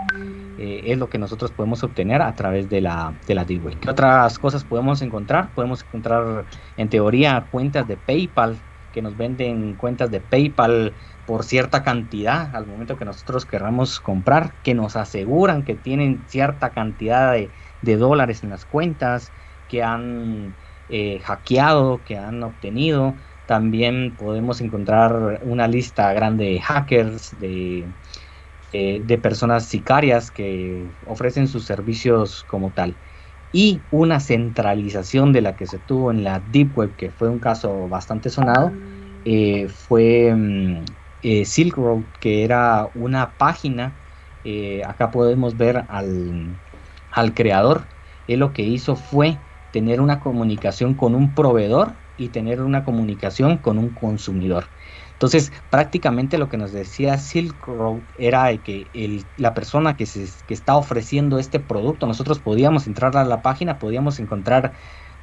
Es lo que nosotros podemos obtener a través de la Deep Web. ¿Qué otras cosas podemos encontrar? Podemos encontrar, en teoría, cuentas de PayPal, que nos venden cuentas de PayPal por cierta cantidad al momento que nosotros querramos comprar, que nos aseguran que tienen cierta cantidad de dólares en las cuentas, que han hackeado, que han obtenido. También podemos encontrar una lista grande de hackers, de personas sicarias que ofrecen sus servicios como tal, y una centralización de la que se tuvo en la Deep Web, que fue un caso bastante sonado. Fue Silk Road, que era una página. Acá podemos ver al creador. Él lo que hizo fue tener una comunicación con un proveedor y tener una comunicación con un consumidor. Entonces, prácticamente lo que nos decía Silk Road era de que la persona que está ofreciendo este producto, nosotros podíamos entrar a la página, podíamos encontrar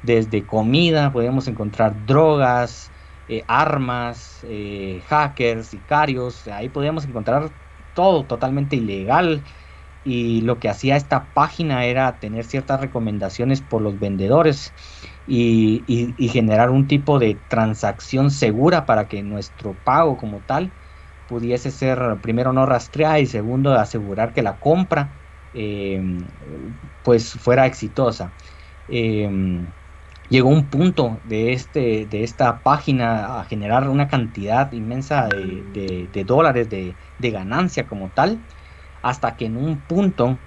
desde comida, podíamos encontrar drogas, armas, hackers, sicarios. Ahí podíamos encontrar todo totalmente ilegal. Y lo que hacía esta página era tener ciertas recomendaciones por los vendedores y generar un tipo de transacción segura para que nuestro pago como tal pudiese ser, primero, no rastreada, y segundo, asegurar que la compra pues fuera exitosa. Llegó un punto de esta página a generar una cantidad inmensa de dólares de ganancia como tal, hasta que en un punto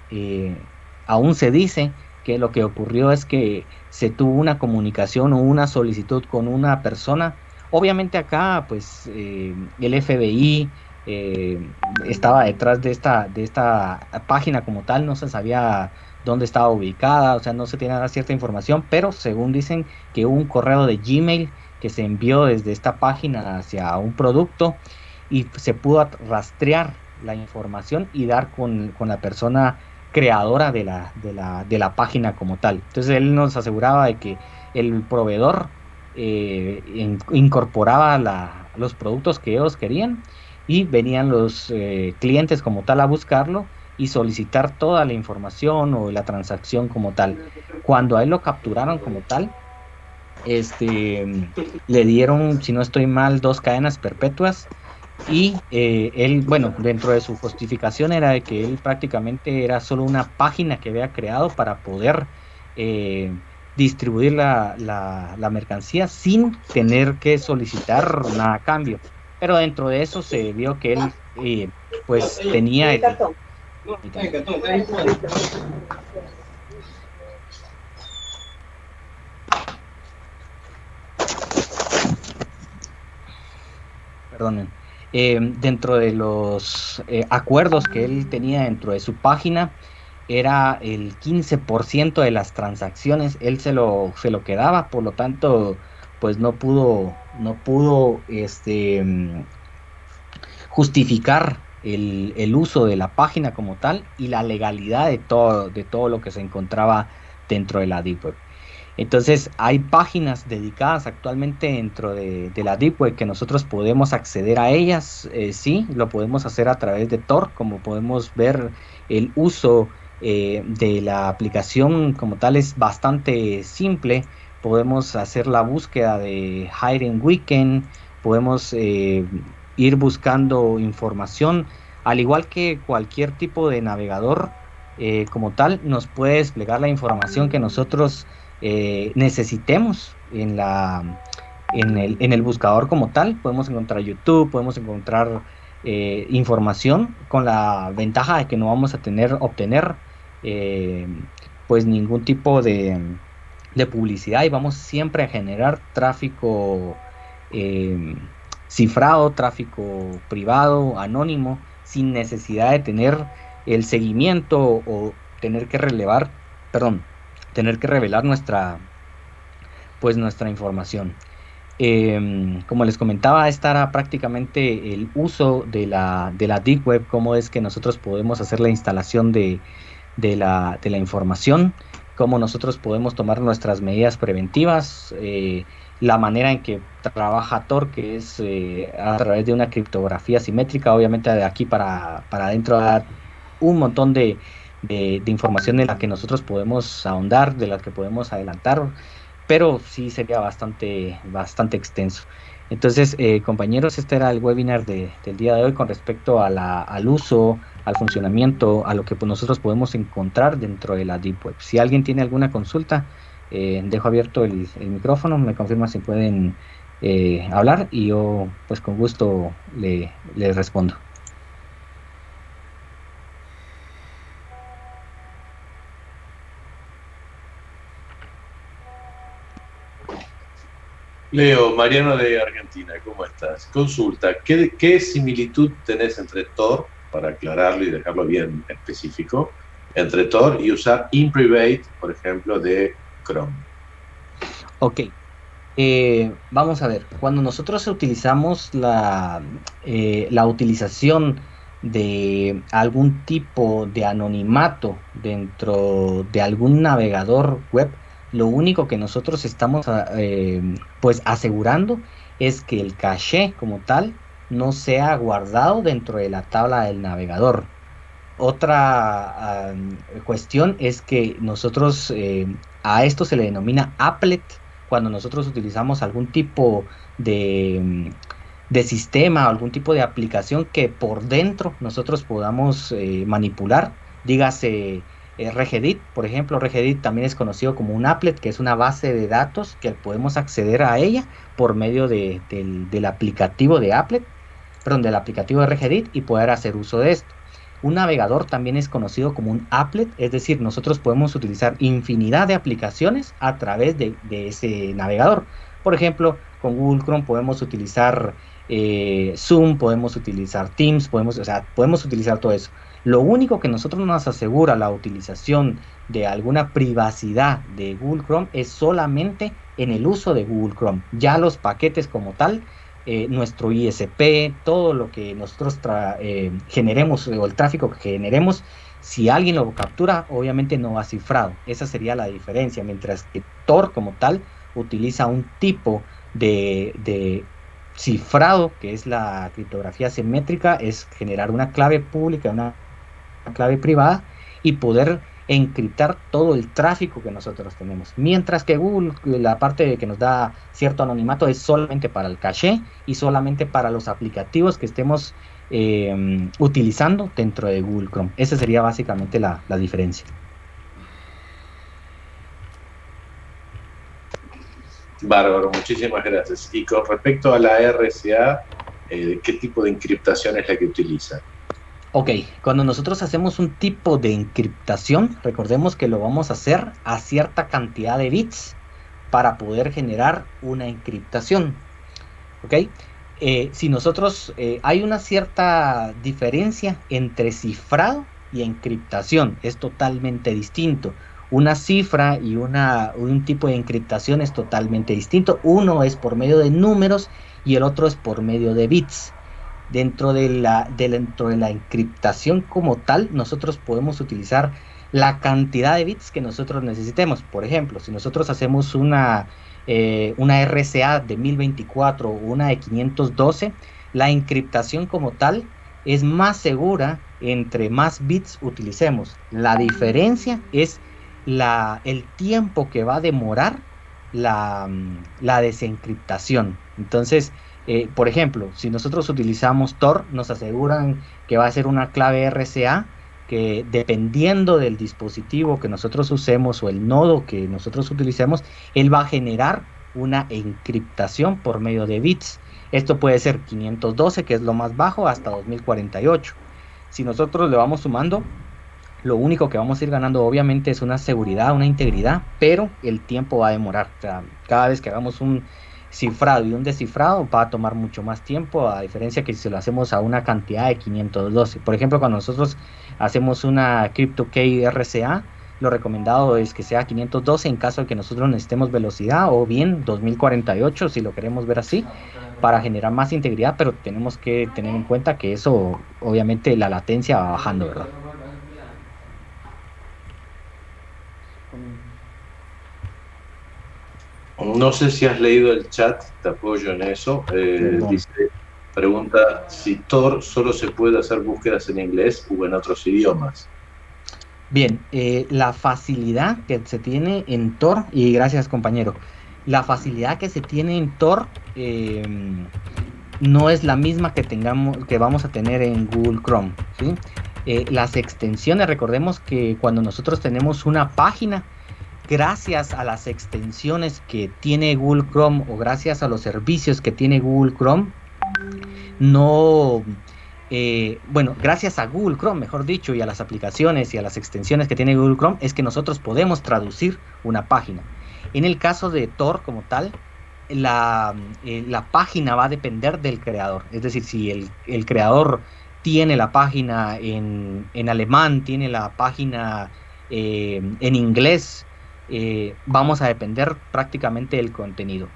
aún se dice que lo que ocurrió es que se tuvo una comunicación o una solicitud con una persona. Obviamente acá pues el FBI estaba detrás de esta página como tal. No se sabía dónde estaba ubicada, o sea, no se tenía cierta información, pero según dicen que hubo un correo de Gmail que se envió desde esta página hacia un producto y se pudo rastrear la información y dar con la persona creadora de la página como tal. Entonces él nos aseguraba de que el proveedor incorporaba los productos que ellos querían, y venían los clientes como tal a buscarlo y solicitar toda la información o la transacción como tal. Cuando a él lo capturaron como tal, le dieron, si no estoy mal, 2 cadenas perpetuas. Y él, bueno, dentro de su justificación era de que él prácticamente era solo una página que había creado para poder distribuir la mercancía sin tener que solicitar nada a cambio. Pero dentro de eso se vio que él pues tenía perdonen, dentro de los acuerdos que él tenía dentro de su página, era el 15% de las transacciones, él se lo quedaba, por lo tanto, pues no pudo justificar el uso de la página como tal y la legalidad de todo lo que se encontraba dentro de la Deep Web. Entonces hay páginas dedicadas actualmente dentro de la Deep Web que nosotros podemos acceder a ellas, sí, lo podemos hacer a través de Tor, como podemos ver el uso de la aplicación como tal es bastante simple. Podemos hacer la búsqueda de Hidden Weekend, podemos ir buscando información, al igual que cualquier tipo de navegador como tal, nos puede desplegar la información que nosotros necesitemos en el buscador como tal. Podemos encontrar YouTube, podemos encontrar información, con la ventaja de que no vamos a obtener pues ningún tipo de publicidad, y vamos siempre a generar tráfico cifrado, tráfico privado, anónimo, sin necesidad de tener el seguimiento o tener que revelar nuestra información. Como les comentaba, esta era prácticamente el uso de la Deep Web, cómo es que nosotros podemos hacer la instalación de la información, cómo nosotros podemos tomar nuestras medidas preventivas, la manera en que trabaja Tor, que es a través de una criptografía simétrica. Obviamente de aquí para adentro dar un montón de información en la que nosotros podemos ahondar, de la que podemos adelantar, pero sí sería bastante extenso. Entonces, compañeros, este era el webinar del día de hoy con respecto al uso, al funcionamiento, a lo que nosotros podemos encontrar dentro de la Deep Web. Si alguien tiene alguna consulta, dejo abierto el micrófono, me confirma si pueden hablar y yo pues con gusto le respondo. Leo, Mariano de Argentina, ¿cómo estás? Consulta, ¿qué similitud tenés entre Tor, para aclararlo y dejarlo bien específico, entre Tor y usar InPrivate, por ejemplo, de Chrome? Ok, vamos a ver, cuando nosotros utilizamos la utilización de algún tipo de anonimato dentro de algún navegador web, lo único que nosotros estamos pues asegurando es que el caché como tal no sea guardado dentro de la tabla del navegador. Otra cuestión es que nosotros a esto se le denomina applet cuando nosotros utilizamos algún tipo de sistema o algún tipo de aplicación que por dentro nosotros podamos manipular, dígase Regedit, por ejemplo. Regedit también es conocido como un applet, que es una base de datos que podemos acceder a ella por medio del aplicativo de applet, perdón, del aplicativo de Regedit, y poder hacer uso de esto. Un navegador también es conocido como un applet, es decir, nosotros podemos utilizar infinidad de aplicaciones a través de ese navegador. Por ejemplo, con Google Chrome podemos utilizar Zoom, podemos utilizar Teams, podemos utilizar todo eso. Lo único que nosotros nos asegura la utilización de alguna privacidad de Google Chrome es solamente en el uso de Google Chrome. Ya los paquetes como tal, nuestro ISP, todo lo que nosotros generemos, o el tráfico que generemos, si alguien lo captura, obviamente no va cifrado. Esa sería la diferencia, mientras que Tor como tal utiliza un tipo de cifrado, que es la criptografía simétrica, es generar una clave pública, una clave privada, y poder encriptar todo el tráfico que nosotros tenemos. Mientras que Google, la parte que nos da cierto anonimato es solamente para el caché y solamente para los aplicativos que estemos utilizando dentro de Google Chrome. Esa sería básicamente la diferencia. Bárbaro, muchísimas gracias. Y con respecto a la RSA, ¿qué tipo de encriptación es la que utiliza? Ok, cuando nosotros hacemos un tipo de encriptación, recordemos que lo vamos a hacer a cierta cantidad de bits para poder generar una encriptación. Ok, si nosotros, hay una cierta diferencia entre cifrado y encriptación, es totalmente distinto. Una cifra y un tipo de encriptación es totalmente distinto. Uno es por medio de números y el otro es por medio de bits. Dentro de la encriptación como tal, nosotros podemos utilizar la cantidad de bits que nosotros necesitemos. Por ejemplo, si nosotros hacemos una RSA de 1024 o una de 512, la encriptación como tal es más segura entre más bits utilicemos. La diferencia es el tiempo que va a demorar la desencriptación. Entonces, por ejemplo, si nosotros utilizamos Tor, nos aseguran que va a ser una clave RSA que, dependiendo del dispositivo que nosotros usemos o el nodo que nosotros utilicemos, él va a generar una encriptación por medio de bits. Esto puede ser 512, que es lo más bajo, hasta 2048. Si nosotros le vamos sumando, lo único que vamos a ir ganando obviamente es una seguridad, una integridad, pero el tiempo va a demorar. O sea, cada vez que hagamos un cifrado y un descifrado va a tomar mucho más tiempo, a diferencia que si lo hacemos a una cantidad de 512. Por ejemplo, cuando nosotros hacemos una CryptoKey RSA, lo recomendado es que sea 512 en caso de que nosotros necesitemos velocidad, o bien 2048 si lo queremos ver así, para generar más integridad, pero tenemos que tener en cuenta que eso, obviamente, la latencia va bajando, ¿verdad? No sé si has leído el chat, te apoyo en eso. Pregunta si Tor solo se puede hacer búsquedas en inglés o en otros idiomas. Bien, la facilidad que se tiene en Tor, y gracias compañero, la facilidad que se tiene en Tor no es la misma que vamos a tener en Google Chrome, ¿sí? Las extensiones, recordemos que cuando nosotros tenemos una página, gracias a las extensiones que tiene Google Chrome o gracias a los servicios que tiene Google Chrome, gracias a Google Chrome, mejor dicho, y a las aplicaciones y a las extensiones que tiene Google Chrome, es que nosotros podemos traducir una página. En el caso de Tor como tal, la página va a depender del creador. Es decir, si el creador tiene la página en alemán, tiene la página en inglés, vamos a depender prácticamente del contenido.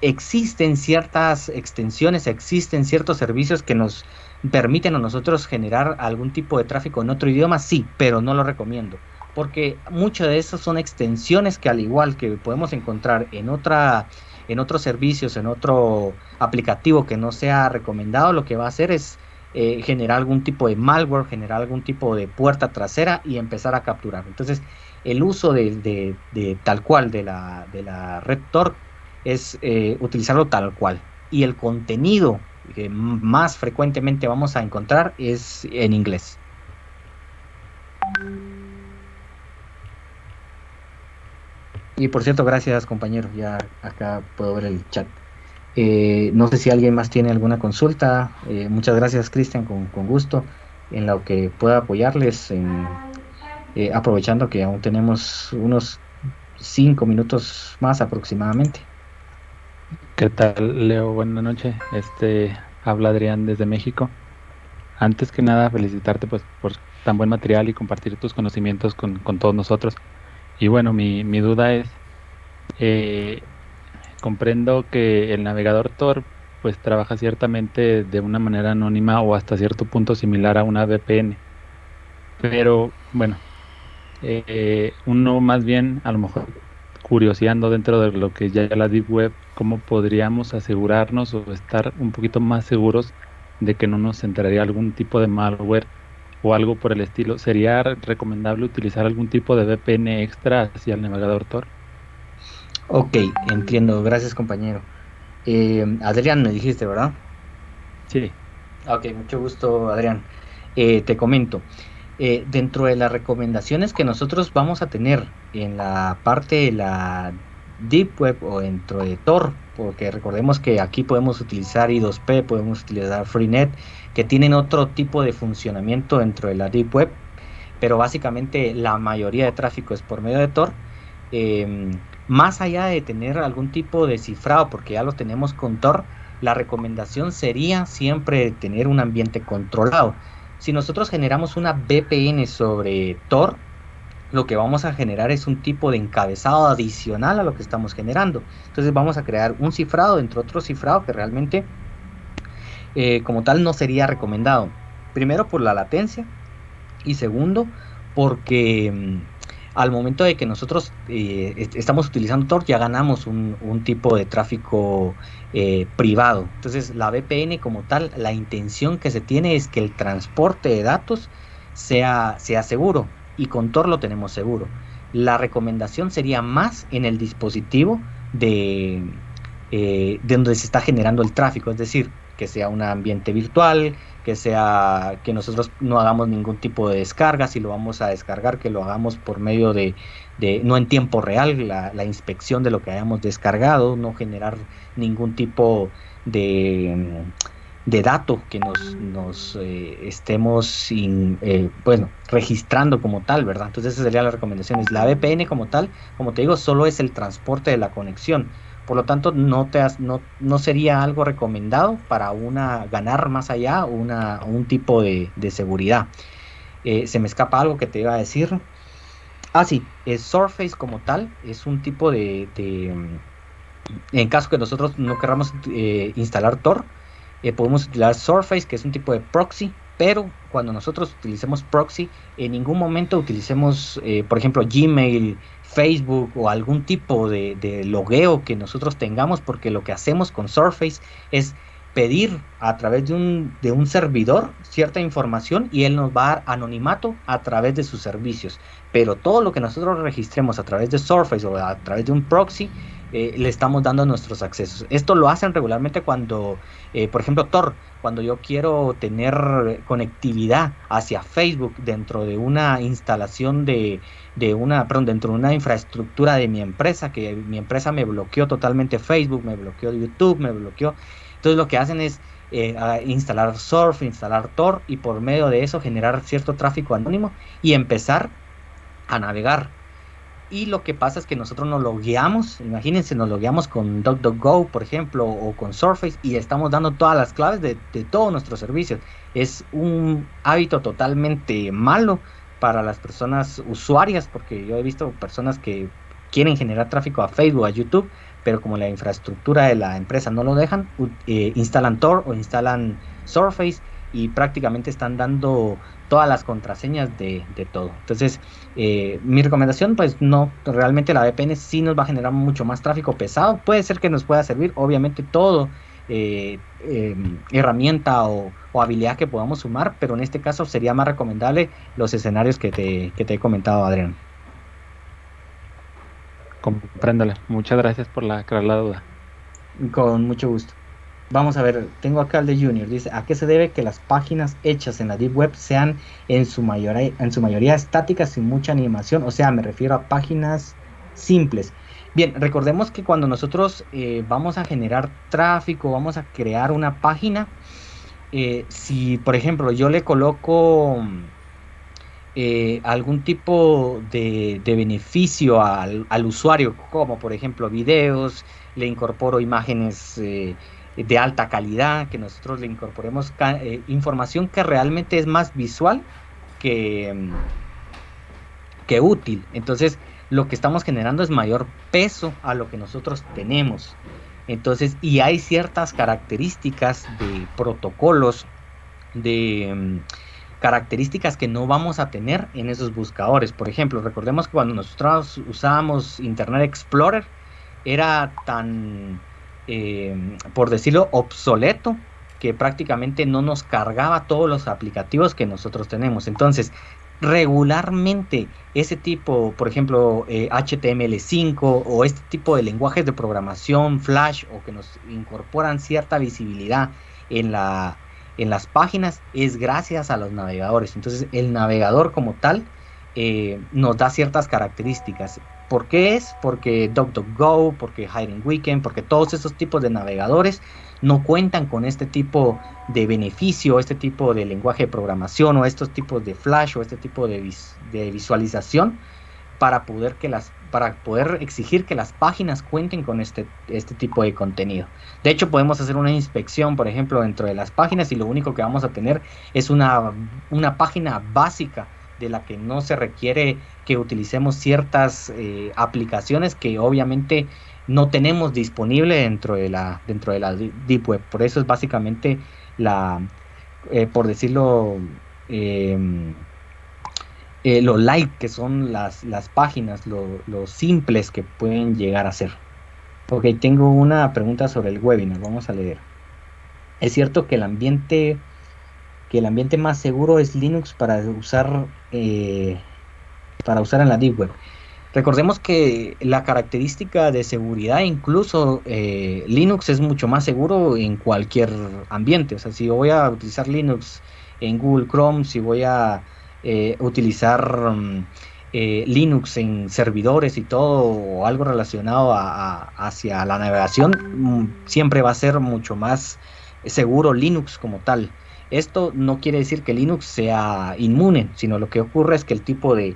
Existen ciertas extensiones, existen ciertos servicios que nos permiten a nosotros generar algún tipo de tráfico en otro idioma, sí, pero no lo recomiendo, porque muchas de esas son extensiones que, al igual que podemos encontrar en otros servicios, en otro aplicativo que no sea recomendado, lo que va a hacer es generar algún tipo de malware, generar algún tipo de puerta trasera y empezar a capturar. Entonces, el uso de tal cual de la red Tor es utilizarlo tal cual, y el contenido que más frecuentemente vamos a encontrar es en inglés. Y por cierto, gracias compañero, ya acá puedo ver el chat. No sé si alguien más tiene alguna consulta. Muchas gracias, Cristian, con gusto, en lo que pueda apoyarles, aprovechando que aún tenemos unos 5 minutos más aproximadamente. ¿Qué tal, Leo? Buenas noches. Habla Adrián desde México. Antes que nada, felicitarte pues por tan buen material y compartir tus conocimientos con todos nosotros. Y bueno, mi duda es, comprendo que el navegador Tor pues trabaja ciertamente de una manera anónima o hasta cierto punto similar a una VPN. Pero bueno, uno más bien a lo mejor curioseando dentro de lo que ya es la Deep Web, ¿cómo podríamos asegurarnos o estar un poquito más seguros de que no nos entraría algún tipo de malware o algo por el estilo, ¿sería recomendable utilizar algún tipo de VPN extra hacia el navegador Tor? Ok, entiendo, gracias compañero. Adrián, me dijiste, ¿verdad? Sí. Ok, mucho gusto, Adrián. Te comento, dentro de las recomendaciones que nosotros vamos a tener en la parte de la Deep Web o dentro de Tor, porque recordemos que aquí podemos utilizar I2P, podemos utilizar Freenet, que tienen otro tipo de funcionamiento dentro de la Deep Web, pero básicamente la mayoría de tráfico es por medio de Tor. Más allá de tener algún tipo de cifrado, porque ya lo tenemos con Tor, la recomendación sería siempre tener un ambiente controlado. Si nosotros generamos una VPN sobre Tor, lo que vamos a generar es un tipo de encabezado adicional a lo que estamos generando. Entonces vamos a crear un cifrado entre otro cifrado que realmente como tal no sería recomendado. Primero por la latencia y segundo porque al momento de que nosotros estamos utilizando Tor ya ganamos un tipo de tráfico privado. Entonces la VPN como tal, la intención que se tiene es que el transporte de datos sea seguro, y con Tor lo tenemos seguro. La recomendación sería más en el dispositivo de donde se está generando el tráfico, es decir, que sea un ambiente virtual, que nosotros no hagamos ningún tipo de descarga. Si lo vamos a descargar, que lo hagamos por medio de no en tiempo real, la inspección de lo que hayamos descargado, no generar ningún tipo de dato que nos estemos registrando como tal, ¿verdad? Entonces esa sería la recomendación. La VPN como tal, como te digo, solo es el transporte de la conexión. Por lo tanto, no sería algo recomendado para ganar más allá un tipo de seguridad. Se me escapa algo que te iba a decir. Sí, Surface como tal es un tipo en caso que nosotros no queramos instalar Tor, podemos utilizar Surface, que es un tipo de proxy, pero cuando nosotros utilicemos proxy, en ningún momento utilicemos, por ejemplo, Gmail, Facebook o algún tipo de logueo que nosotros tengamos, porque lo que hacemos con Surface es pedir a través de un servidor cierta información y él nos va a dar anonimato a través de sus servicios, pero todo lo que nosotros registremos a través de Surface o a través de un proxy, le estamos dando nuestros accesos. Esto lo hacen regularmente cuando, por ejemplo, Tor, cuando yo quiero tener conectividad hacia Facebook dentro de una instalación dentro de una infraestructura de mi empresa, que mi empresa me bloqueó totalmente Facebook, me bloqueó YouTube, me bloqueó. Entonces lo que hacen es instalar Surf, instalar Tor, y por medio de eso generar cierto tráfico anónimo y empezar a navegar. Y lo que pasa es que nosotros nos logueamos, imagínense, nos logueamos con DuckDuckGo, por ejemplo, o con Surface, y estamos dando todas las claves de todos nuestros servicios. Es un hábito totalmente malo para las personas usuarias, porque yo he visto personas que quieren generar tráfico a Facebook, a YouTube, pero como la infraestructura de la empresa no lo dejan, instalan Tor o instalan Surface y prácticamente están dando todas las contraseñas de todo. Entonces, mi recomendación, pues no, realmente la VPN sí nos va a generar mucho más tráfico pesado. Puede ser que nos pueda servir, obviamente, todo herramienta o habilidad que podamos sumar, pero en este caso sería más recomendable los escenarios que te he comentado, Adrián. Compréndole. Muchas gracias por aclarar la duda. Con mucho gusto. Vamos a ver, tengo acá el de Junior. Dice, ¿a qué se debe que las páginas hechas en la Deep Web sean en su mayoría estáticas sin mucha animación? O sea, me refiero a páginas simples. Bien, recordemos que cuando nosotros vamos a generar tráfico, vamos a crear una página, si por ejemplo yo le coloco algún tipo de beneficio al usuario, como por ejemplo videos, le incorporo imágenes de alta calidad, que nosotros le incorporemos información que realmente es más visual que útil. Entonces lo que estamos generando es mayor peso a lo que nosotros tenemos. Entonces, y hay ciertas características de protocolos, de características que no vamos a tener en esos buscadores. Por ejemplo, recordemos que cuando nosotros usábamos Internet Explorer, era tan, por decirlo, obsoleto, que prácticamente no nos cargaba todos los aplicativos que nosotros tenemos. Entonces, regularmente ese tipo, por ejemplo, HTML5 o este tipo de lenguajes de programación Flash o que nos incorporan cierta visibilidad en las páginas, es gracias a los navegadores. Entonces, el navegador como tal nos da ciertas características. ¿Por qué es? Porque DuckDuckGo, porque Hidden Weekend, porque todos esos tipos de navegadores no cuentan con este tipo de beneficio, este tipo de lenguaje de programación o estos tipos de Flash o este tipo de visualización para poder exigir que las páginas cuenten con este tipo de contenido. De hecho, podemos hacer una inspección, por ejemplo, dentro de las páginas y lo único que vamos a tener es una página básica de la que no se requiere que utilicemos ciertas aplicaciones que obviamente no tenemos disponible dentro de la Deep Web. Por eso es básicamente por decirlo, lo light que son las páginas, lo simples que pueden llegar a ser. Ok, tengo una pregunta sobre el webinar, vamos a leer. ¿Es cierto que el ambiente más seguro es Linux para usar en la Deep Web? Recordemos que la característica de seguridad, incluso Linux es mucho más seguro en cualquier ambiente. O sea, si voy a utilizar Linux en Google Chrome, si voy a utilizar Linux en servidores y todo, o algo relacionado hacia la navegación, siempre va a ser mucho más seguro Linux como tal. Esto no quiere decir que Linux sea inmune, sino lo que ocurre es que el tipo de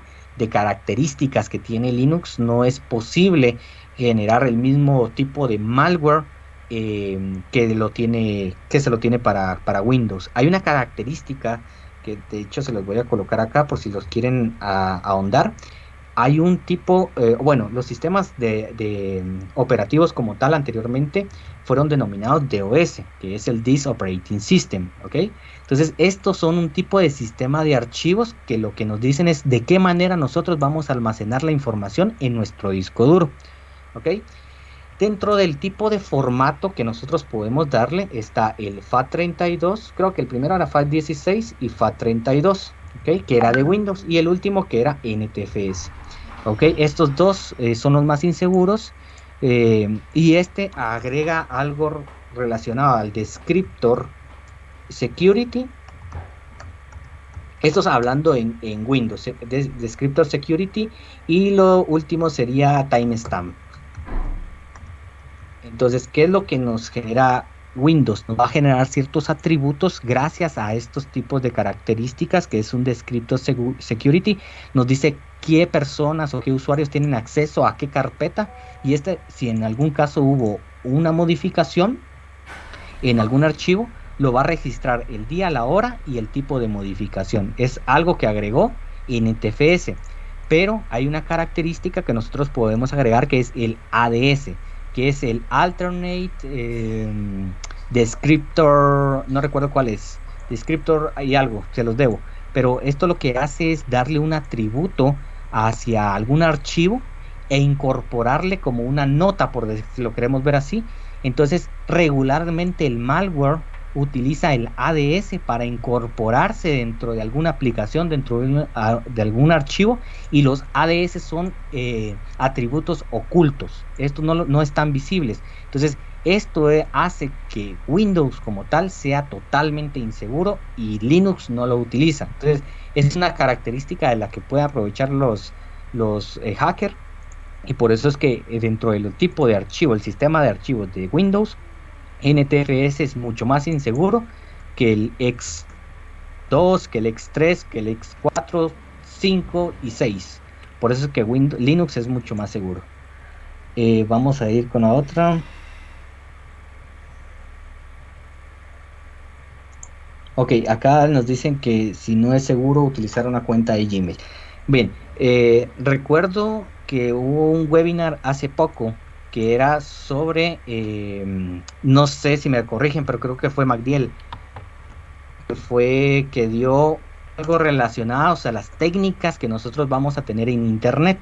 características que tiene Linux no es posible generar el mismo tipo de malware que se lo tiene para Windows. Hay una característica que de hecho se los voy a colocar acá por si los quieren ahondar. Hay un tipo, los sistemas de operativos como tal anteriormente fueron denominados DOS, que es el Disk Operating System, ¿ok? Entonces estos son un tipo de sistema de archivos que lo que nos dicen es de qué manera nosotros vamos a almacenar la información en nuestro disco duro, ¿ok? Dentro del tipo de formato que nosotros podemos darle está el FAT32, creo que el primero era FAT16 y FAT32, ¿ok? Que era de Windows, y el último que era NTFS. ¿Ok? Estos dos son los más inseguros, y este agrega algo relacionado al descriptor security. Estos hablando en Windows, descriptor security, y lo último sería timestamp. Entonces, ¿qué es lo que nos genera Windows? Nos va a generar ciertos atributos gracias a estos tipos de características, que es un descriptor security. Nos dice qué personas o qué usuarios tienen acceso a qué carpeta, y si en algún caso hubo una modificación en algún archivo, lo va a registrar el día, la hora y el tipo de modificación. Es algo que agregó NTFS, pero hay una característica que nosotros podemos agregar, que es el ADS, que es el Alternate Descriptor, no recuerdo cuál es, Descriptor y algo, se los debo, pero esto lo que hace es darle un atributo hacia algún archivo e incorporarle como una nota, si lo queremos ver así. Entonces regularmente el malware utiliza el ADS para incorporarse dentro de alguna aplicación, dentro de algún archivo, y los ADS son atributos ocultos. Estos no están visibles. Entonces esto hace que Windows como tal sea totalmente inseguro y Linux no lo utiliza. Entonces es una característica de la que pueden aprovechar los hackers, y por eso es que dentro del tipo de archivo, el sistema de archivos de Windows, NTFS es mucho más inseguro que el X2, que el X3, que el X4, 5 y 6. Por eso es que Linux es mucho más seguro. Vamos a ir con la otra. Ok, acá nos dicen que si no es seguro utilizar una cuenta de Gmail. Bien, recuerdo que hubo un webinar hace poco que era sobre, no sé si me corrigen, pero creo que fue Magdiel, que dio algo relacionado, o sea, las técnicas que nosotros vamos a tener en internet,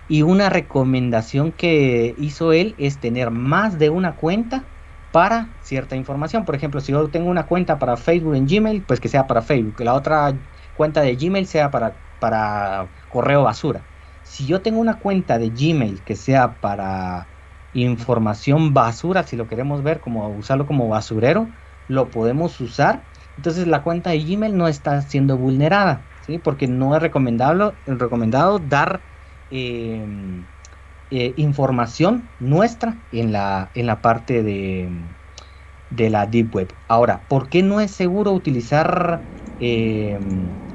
y una recomendación que hizo él es tener más de una cuenta para cierta información. Por ejemplo, si yo tengo una cuenta para Facebook en Gmail, pues que sea para Facebook, que la otra cuenta de Gmail sea para correo basura. Si yo tengo una cuenta de Gmail que sea para información basura, si lo queremos ver como usarlo como basurero, lo podemos usar. Entonces la cuenta de Gmail no está siendo vulnerada, ¿sí? Porque no es recomendado dar información nuestra en la parte de la Deep Web. Ahora, ¿por qué no es seguro utilizar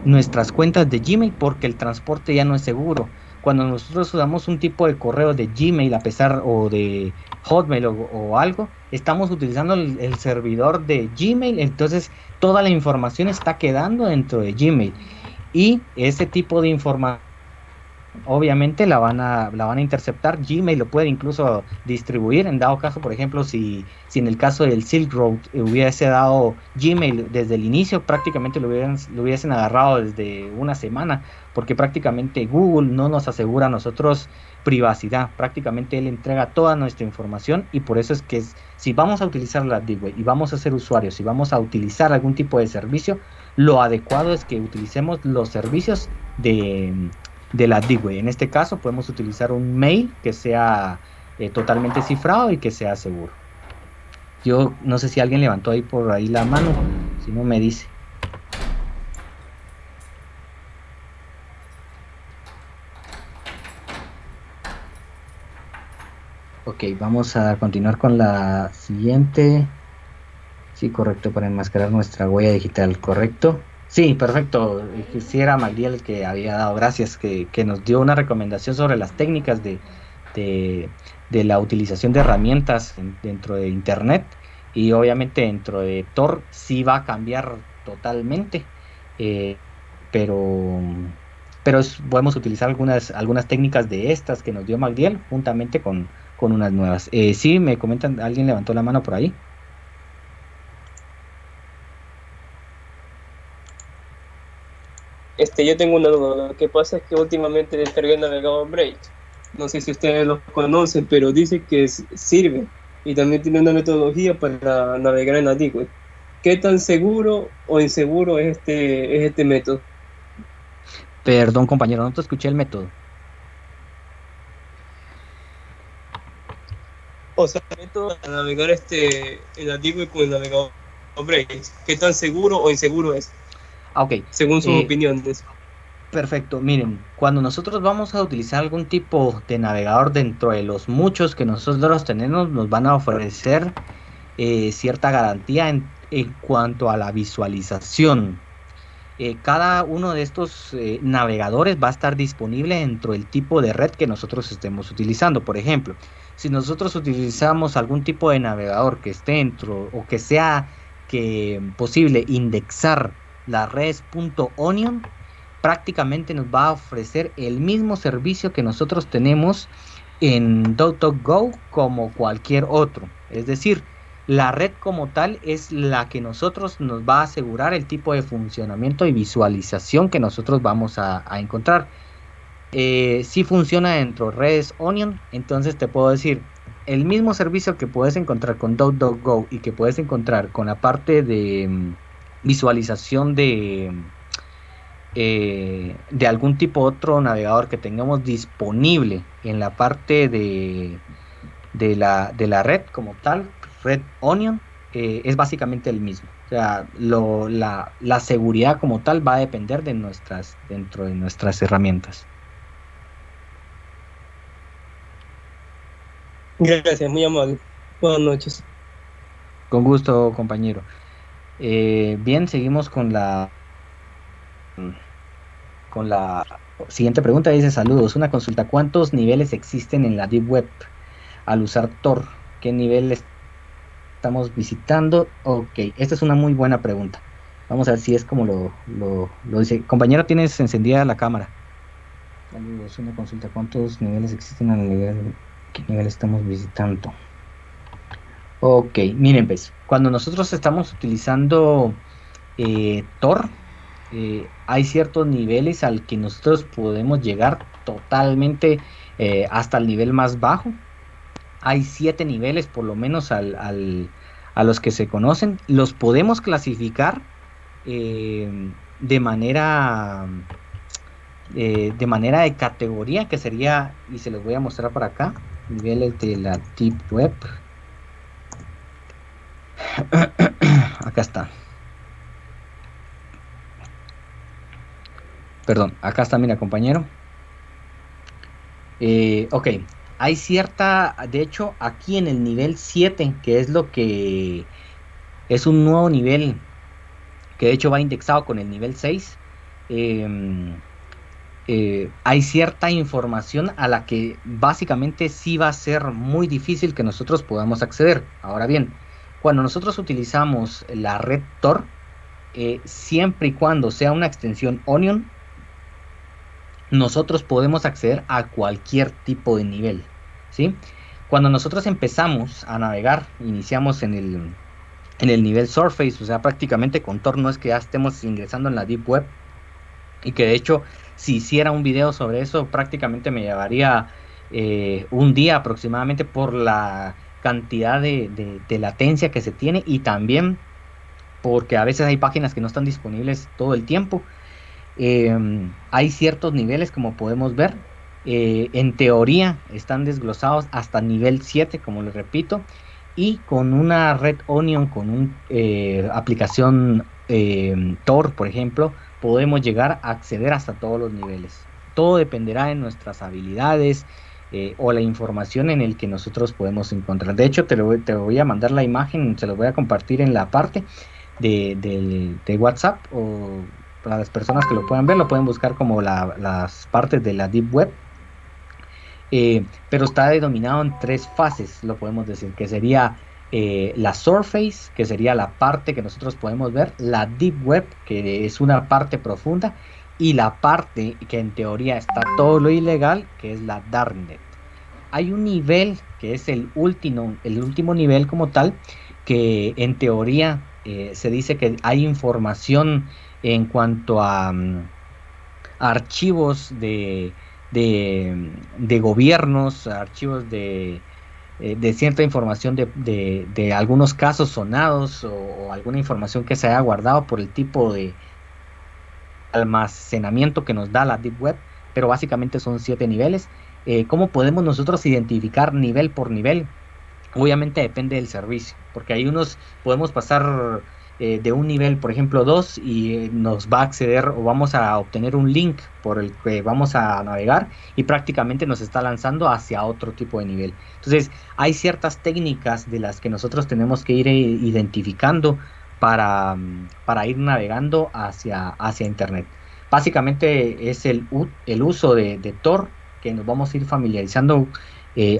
nuestras cuentas de Gmail? Porque el transporte ya no es seguro. Cuando nosotros usamos un tipo de correo de Gmail o de Hotmail o algo, estamos utilizando el servidor de Gmail, entonces toda la información está quedando dentro de Gmail y ese tipo de información obviamente la van a interceptar. Gmail lo puede incluso distribuir en dado caso, por ejemplo, si en el caso del Silk Road hubiese dado Gmail desde el inicio, prácticamente lo hubiesen agarrado desde una semana, porque prácticamente Google no nos asegura a nosotros privacidad, prácticamente él entrega toda nuestra información y por eso es que si vamos a utilizar la Deep Web y vamos a ser usuarios, si vamos a utilizar algún tipo de servicio, lo adecuado es que utilicemos los servicios de la Deep Web. En este caso podemos utilizar un mail que sea totalmente cifrado y que sea seguro. Yo no sé si alguien levantó ahí por ahí la mano, si no me dice. Ok, vamos a continuar con la siguiente. Sí, correcto, para enmascarar nuestra huella digital, correcto. Sí, perfecto. Sí, era Magdiel el que había dado, gracias, que nos dio una recomendación sobre las técnicas de la utilización de herramientas dentro de Internet, y obviamente dentro de Tor sí va a cambiar totalmente, pero podemos utilizar algunas técnicas de estas que nos dio Magdiel juntamente con unas nuevas. Sí, me comentan, alguien levantó la mano por ahí. Yo tengo una duda. Lo que pasa es que últimamente descargué el navegador Brave. No sé si ustedes lo conocen, pero dice que sirve y también tiene una metodología para navegar en la Deep Web. ¿Qué tan seguro o inseguro es este método? Perdón, compañero, no te escuché el método. O sea, el método para navegar en la Deep Web con el navegador Brave. ¿Qué tan seguro o inseguro es? Ok. Según sus opiniones. Perfecto, miren, cuando nosotros vamos a utilizar algún tipo de navegador dentro de los muchos que nosotros tenemos, nos van a ofrecer cierta garantía en cuanto a la visualización. Cada uno de estos navegadores va a estar disponible dentro del tipo de red que nosotros estemos utilizando. Por ejemplo, si nosotros utilizamos algún tipo de navegador que esté dentro o que sea posible indexar las redes .onion, prácticamente nos va a ofrecer el mismo servicio que nosotros tenemos en DuckDuckGo como cualquier otro. Es decir, la red como tal es la que nos va a asegurar el tipo de funcionamiento y visualización que nosotros vamos a encontrar. Si funciona dentro de redes Onion, entonces te puedo decir, el mismo servicio que puedes encontrar con DuckDuckGo y que puedes encontrar con la parte de visualización de algún tipo otro navegador que tengamos disponible en la parte de la red como tal, red Onion, es básicamente el mismo. O sea, la seguridad como tal va a depender dentro de nuestras herramientas. Gracias, muy amable. Buenas noches. Con gusto, compañero. Bien, seguimos con la siguiente pregunta. Dice: saludos, una consulta, ¿cuántos niveles existen en la Deep Web al usar Tor? ¿Qué nivel estamos visitando? Ok, esta es una muy buena pregunta. Vamos a ver si es como lo dice. Compañero, tienes encendida la cámara. Saludos, una consulta, ¿cuántos niveles existen en el nivel? ¿Qué nivel estamos visitando? Ok, miren, pues, cuando nosotros estamos utilizando Tor, hay ciertos niveles al que nosotros podemos llegar totalmente hasta el nivel más bajo. Hay 7 niveles por lo menos al a los que se conocen. Los podemos clasificar de manera de categoría, que sería, y se los voy a mostrar por acá, niveles de la Deep Web. Acá está. Perdón, acá está, mira, compañero. Ok, hay cierta, de hecho, aquí en el nivel 7, que es lo que es un nuevo nivel, que de hecho va indexado con el nivel 6, hay cierta información a la que básicamente sí va a ser muy difícil que nosotros podamos acceder. Ahora bien, cuando nosotros utilizamos la red Tor, siempre y cuando sea una extensión Onion, nosotros podemos acceder a cualquier tipo de nivel, ¿sí? Cuando nosotros empezamos a navegar, iniciamos en el nivel Surface, o sea, prácticamente con Tor no es que ya estemos ingresando en la Deep Web, y que de hecho, si hiciera un video sobre eso, prácticamente me llevaría un día aproximadamente por la cantidad de latencia que se tiene, y también porque a veces hay páginas que no están disponibles todo el tiempo. Hay ciertos niveles, como podemos ver, en teoría están desglosados hasta nivel 7, como les repito, y con una red Onion, con una aplicación Tor, por ejemplo, podemos llegar a acceder hasta todos los niveles. Todo dependerá de nuestras habilidades o la información en el que nosotros podemos encontrar. De hecho, te voy a mandar la imagen, se lo voy a compartir en la parte de WhatsApp, o para las personas que lo puedan ver, lo pueden buscar como las partes de la Deep Web, pero está denominado en 3 fases, lo podemos decir, que sería la Surface, que sería la parte que nosotros podemos ver, la Deep Web, que es una parte profunda, y la parte que en teoría está todo lo ilegal, que es la Darknet. Hay un nivel que es el último nivel como tal, que en teoría se dice que hay información en cuanto a archivos de gobiernos, archivos de cierta información de algunos casos sonados, o alguna información que se haya guardado por el tipo de almacenamiento que nos da la Deep Web, pero básicamente son 7 niveles. ¿Cómo podemos nosotros identificar nivel por nivel? Obviamente depende del servicio, porque hay unos, podemos pasar de un nivel, por ejemplo 2, y nos va a acceder, o vamos a obtener un link por el que vamos a navegar, y prácticamente nos está lanzando hacia otro tipo de nivel. Entonces hay ciertas técnicas de las que nosotros tenemos que ir identificando para ir navegando hacia internet. Básicamente es el uso de Tor, que nos vamos a ir familiarizando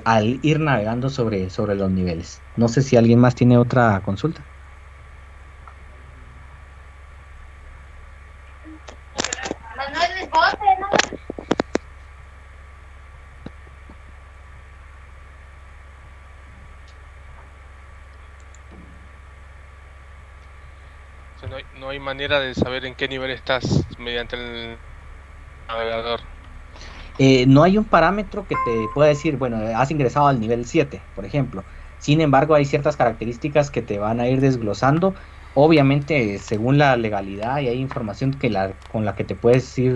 al ir navegando sobre los niveles. No sé si alguien más tiene otra consulta. Manuel, bote, ¿no? O sea, no hay manera de saber en qué nivel estás mediante el navegador. No hay un parámetro que te pueda decir, bueno, has ingresado al nivel 7, por ejemplo. Sin embargo, hay ciertas características que te van a ir desglosando, obviamente según la legalidad, y hay información con la que te puedes ir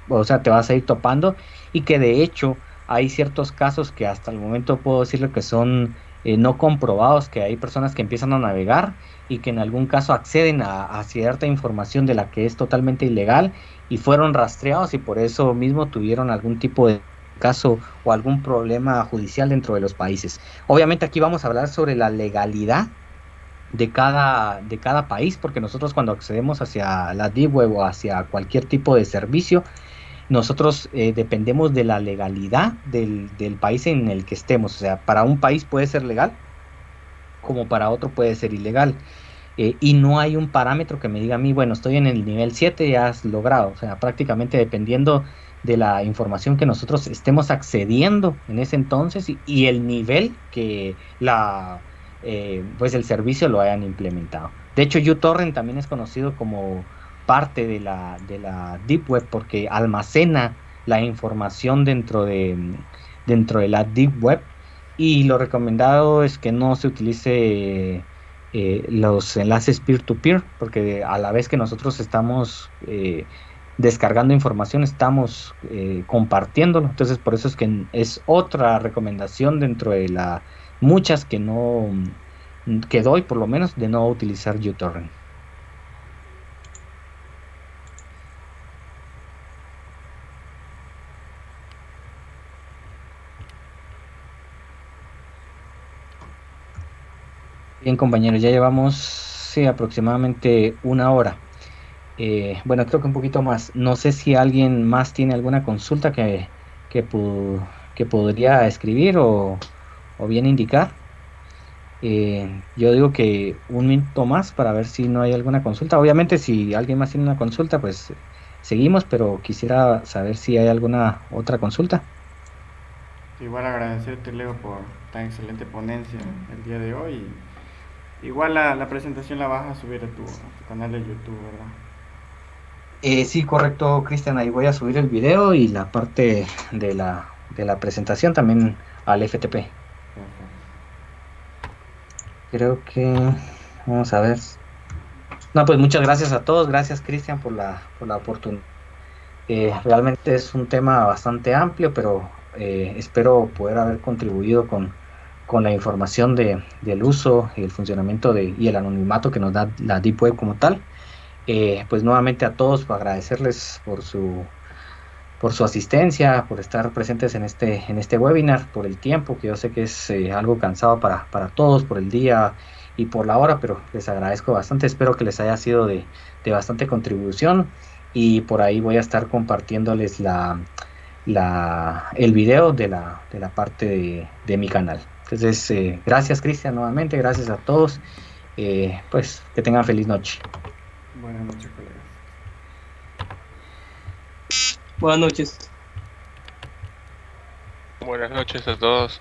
o sea, te vas a ir topando, y que de hecho hay ciertos casos que hasta el momento puedo decirle que son no comprobados, que hay personas que empiezan a navegar y que en algún caso acceden a cierta información de la que es totalmente ilegal, y fueron rastreados, y por eso mismo tuvieron algún tipo de caso o algún problema judicial dentro de los países. Obviamente aquí vamos a hablar sobre la legalidad de cada país, porque nosotros cuando accedemos hacia la Deep Web o hacia cualquier tipo de servicio, nosotros dependemos de la legalidad del país en el que estemos. O sea, para un país puede ser legal, como para otro puede ser ilegal. Y no hay un parámetro que me diga a mí, bueno, estoy en el nivel 7, ya has logrado. O sea, prácticamente dependiendo de la información que nosotros estemos accediendo en ese entonces, y el nivel que pues el servicio lo hayan implementado. De hecho, uTorrent también es conocido como parte de la Deep Web, porque almacena la información dentro de la Deep Web, y lo recomendado es que no se utilice los enlaces peer-to-peer, porque a la vez que nosotros estamos descargando información, estamos compartiéndolo. Entonces, por eso es que es otra recomendación dentro de la muchas que doy, por lo menos, de no utilizar uTorrent. Bien, compañeros, ya llevamos sí, aproximadamente una hora. Bueno, creo que un poquito más. No sé si alguien más tiene alguna consulta que, que podría escribir o bien indicar. Yo digo que un minuto más para ver si no hay alguna consulta. Obviamente, si alguien más tiene una consulta, pues seguimos, pero quisiera saber si hay alguna otra consulta. Igual agradecerte, Leo, por tan excelente ponencia el día de hoy. Igual la presentación la vas a subir a tu canal de YouTube, ¿verdad? Sí, correcto, Cristian. Ahí voy a subir el video y la parte de la presentación también al FTP. Perfecto. Creo que vamos a ver. No, pues muchas gracias a todos. Gracias, Cristian, por la oportunidad. Realmente es un tema bastante amplio, pero espero poder haber contribuido con la información del uso y el funcionamiento y el anonimato que nos da la Deep Web como tal. Pues nuevamente a todos, para agradecerles por su asistencia, por estar presentes en este webinar, por el tiempo, que yo sé que es algo cansado para todos, por el día y por la hora, pero les agradezco bastante. Espero que les haya sido de bastante contribución, y por ahí voy a estar compartiéndoles el video de la parte de mi canal. Entonces, gracias, Cristian, nuevamente, gracias a todos. Pues que tengan feliz noche. Buenas noches, colegas. Buenas noches. Buenas noches a todos.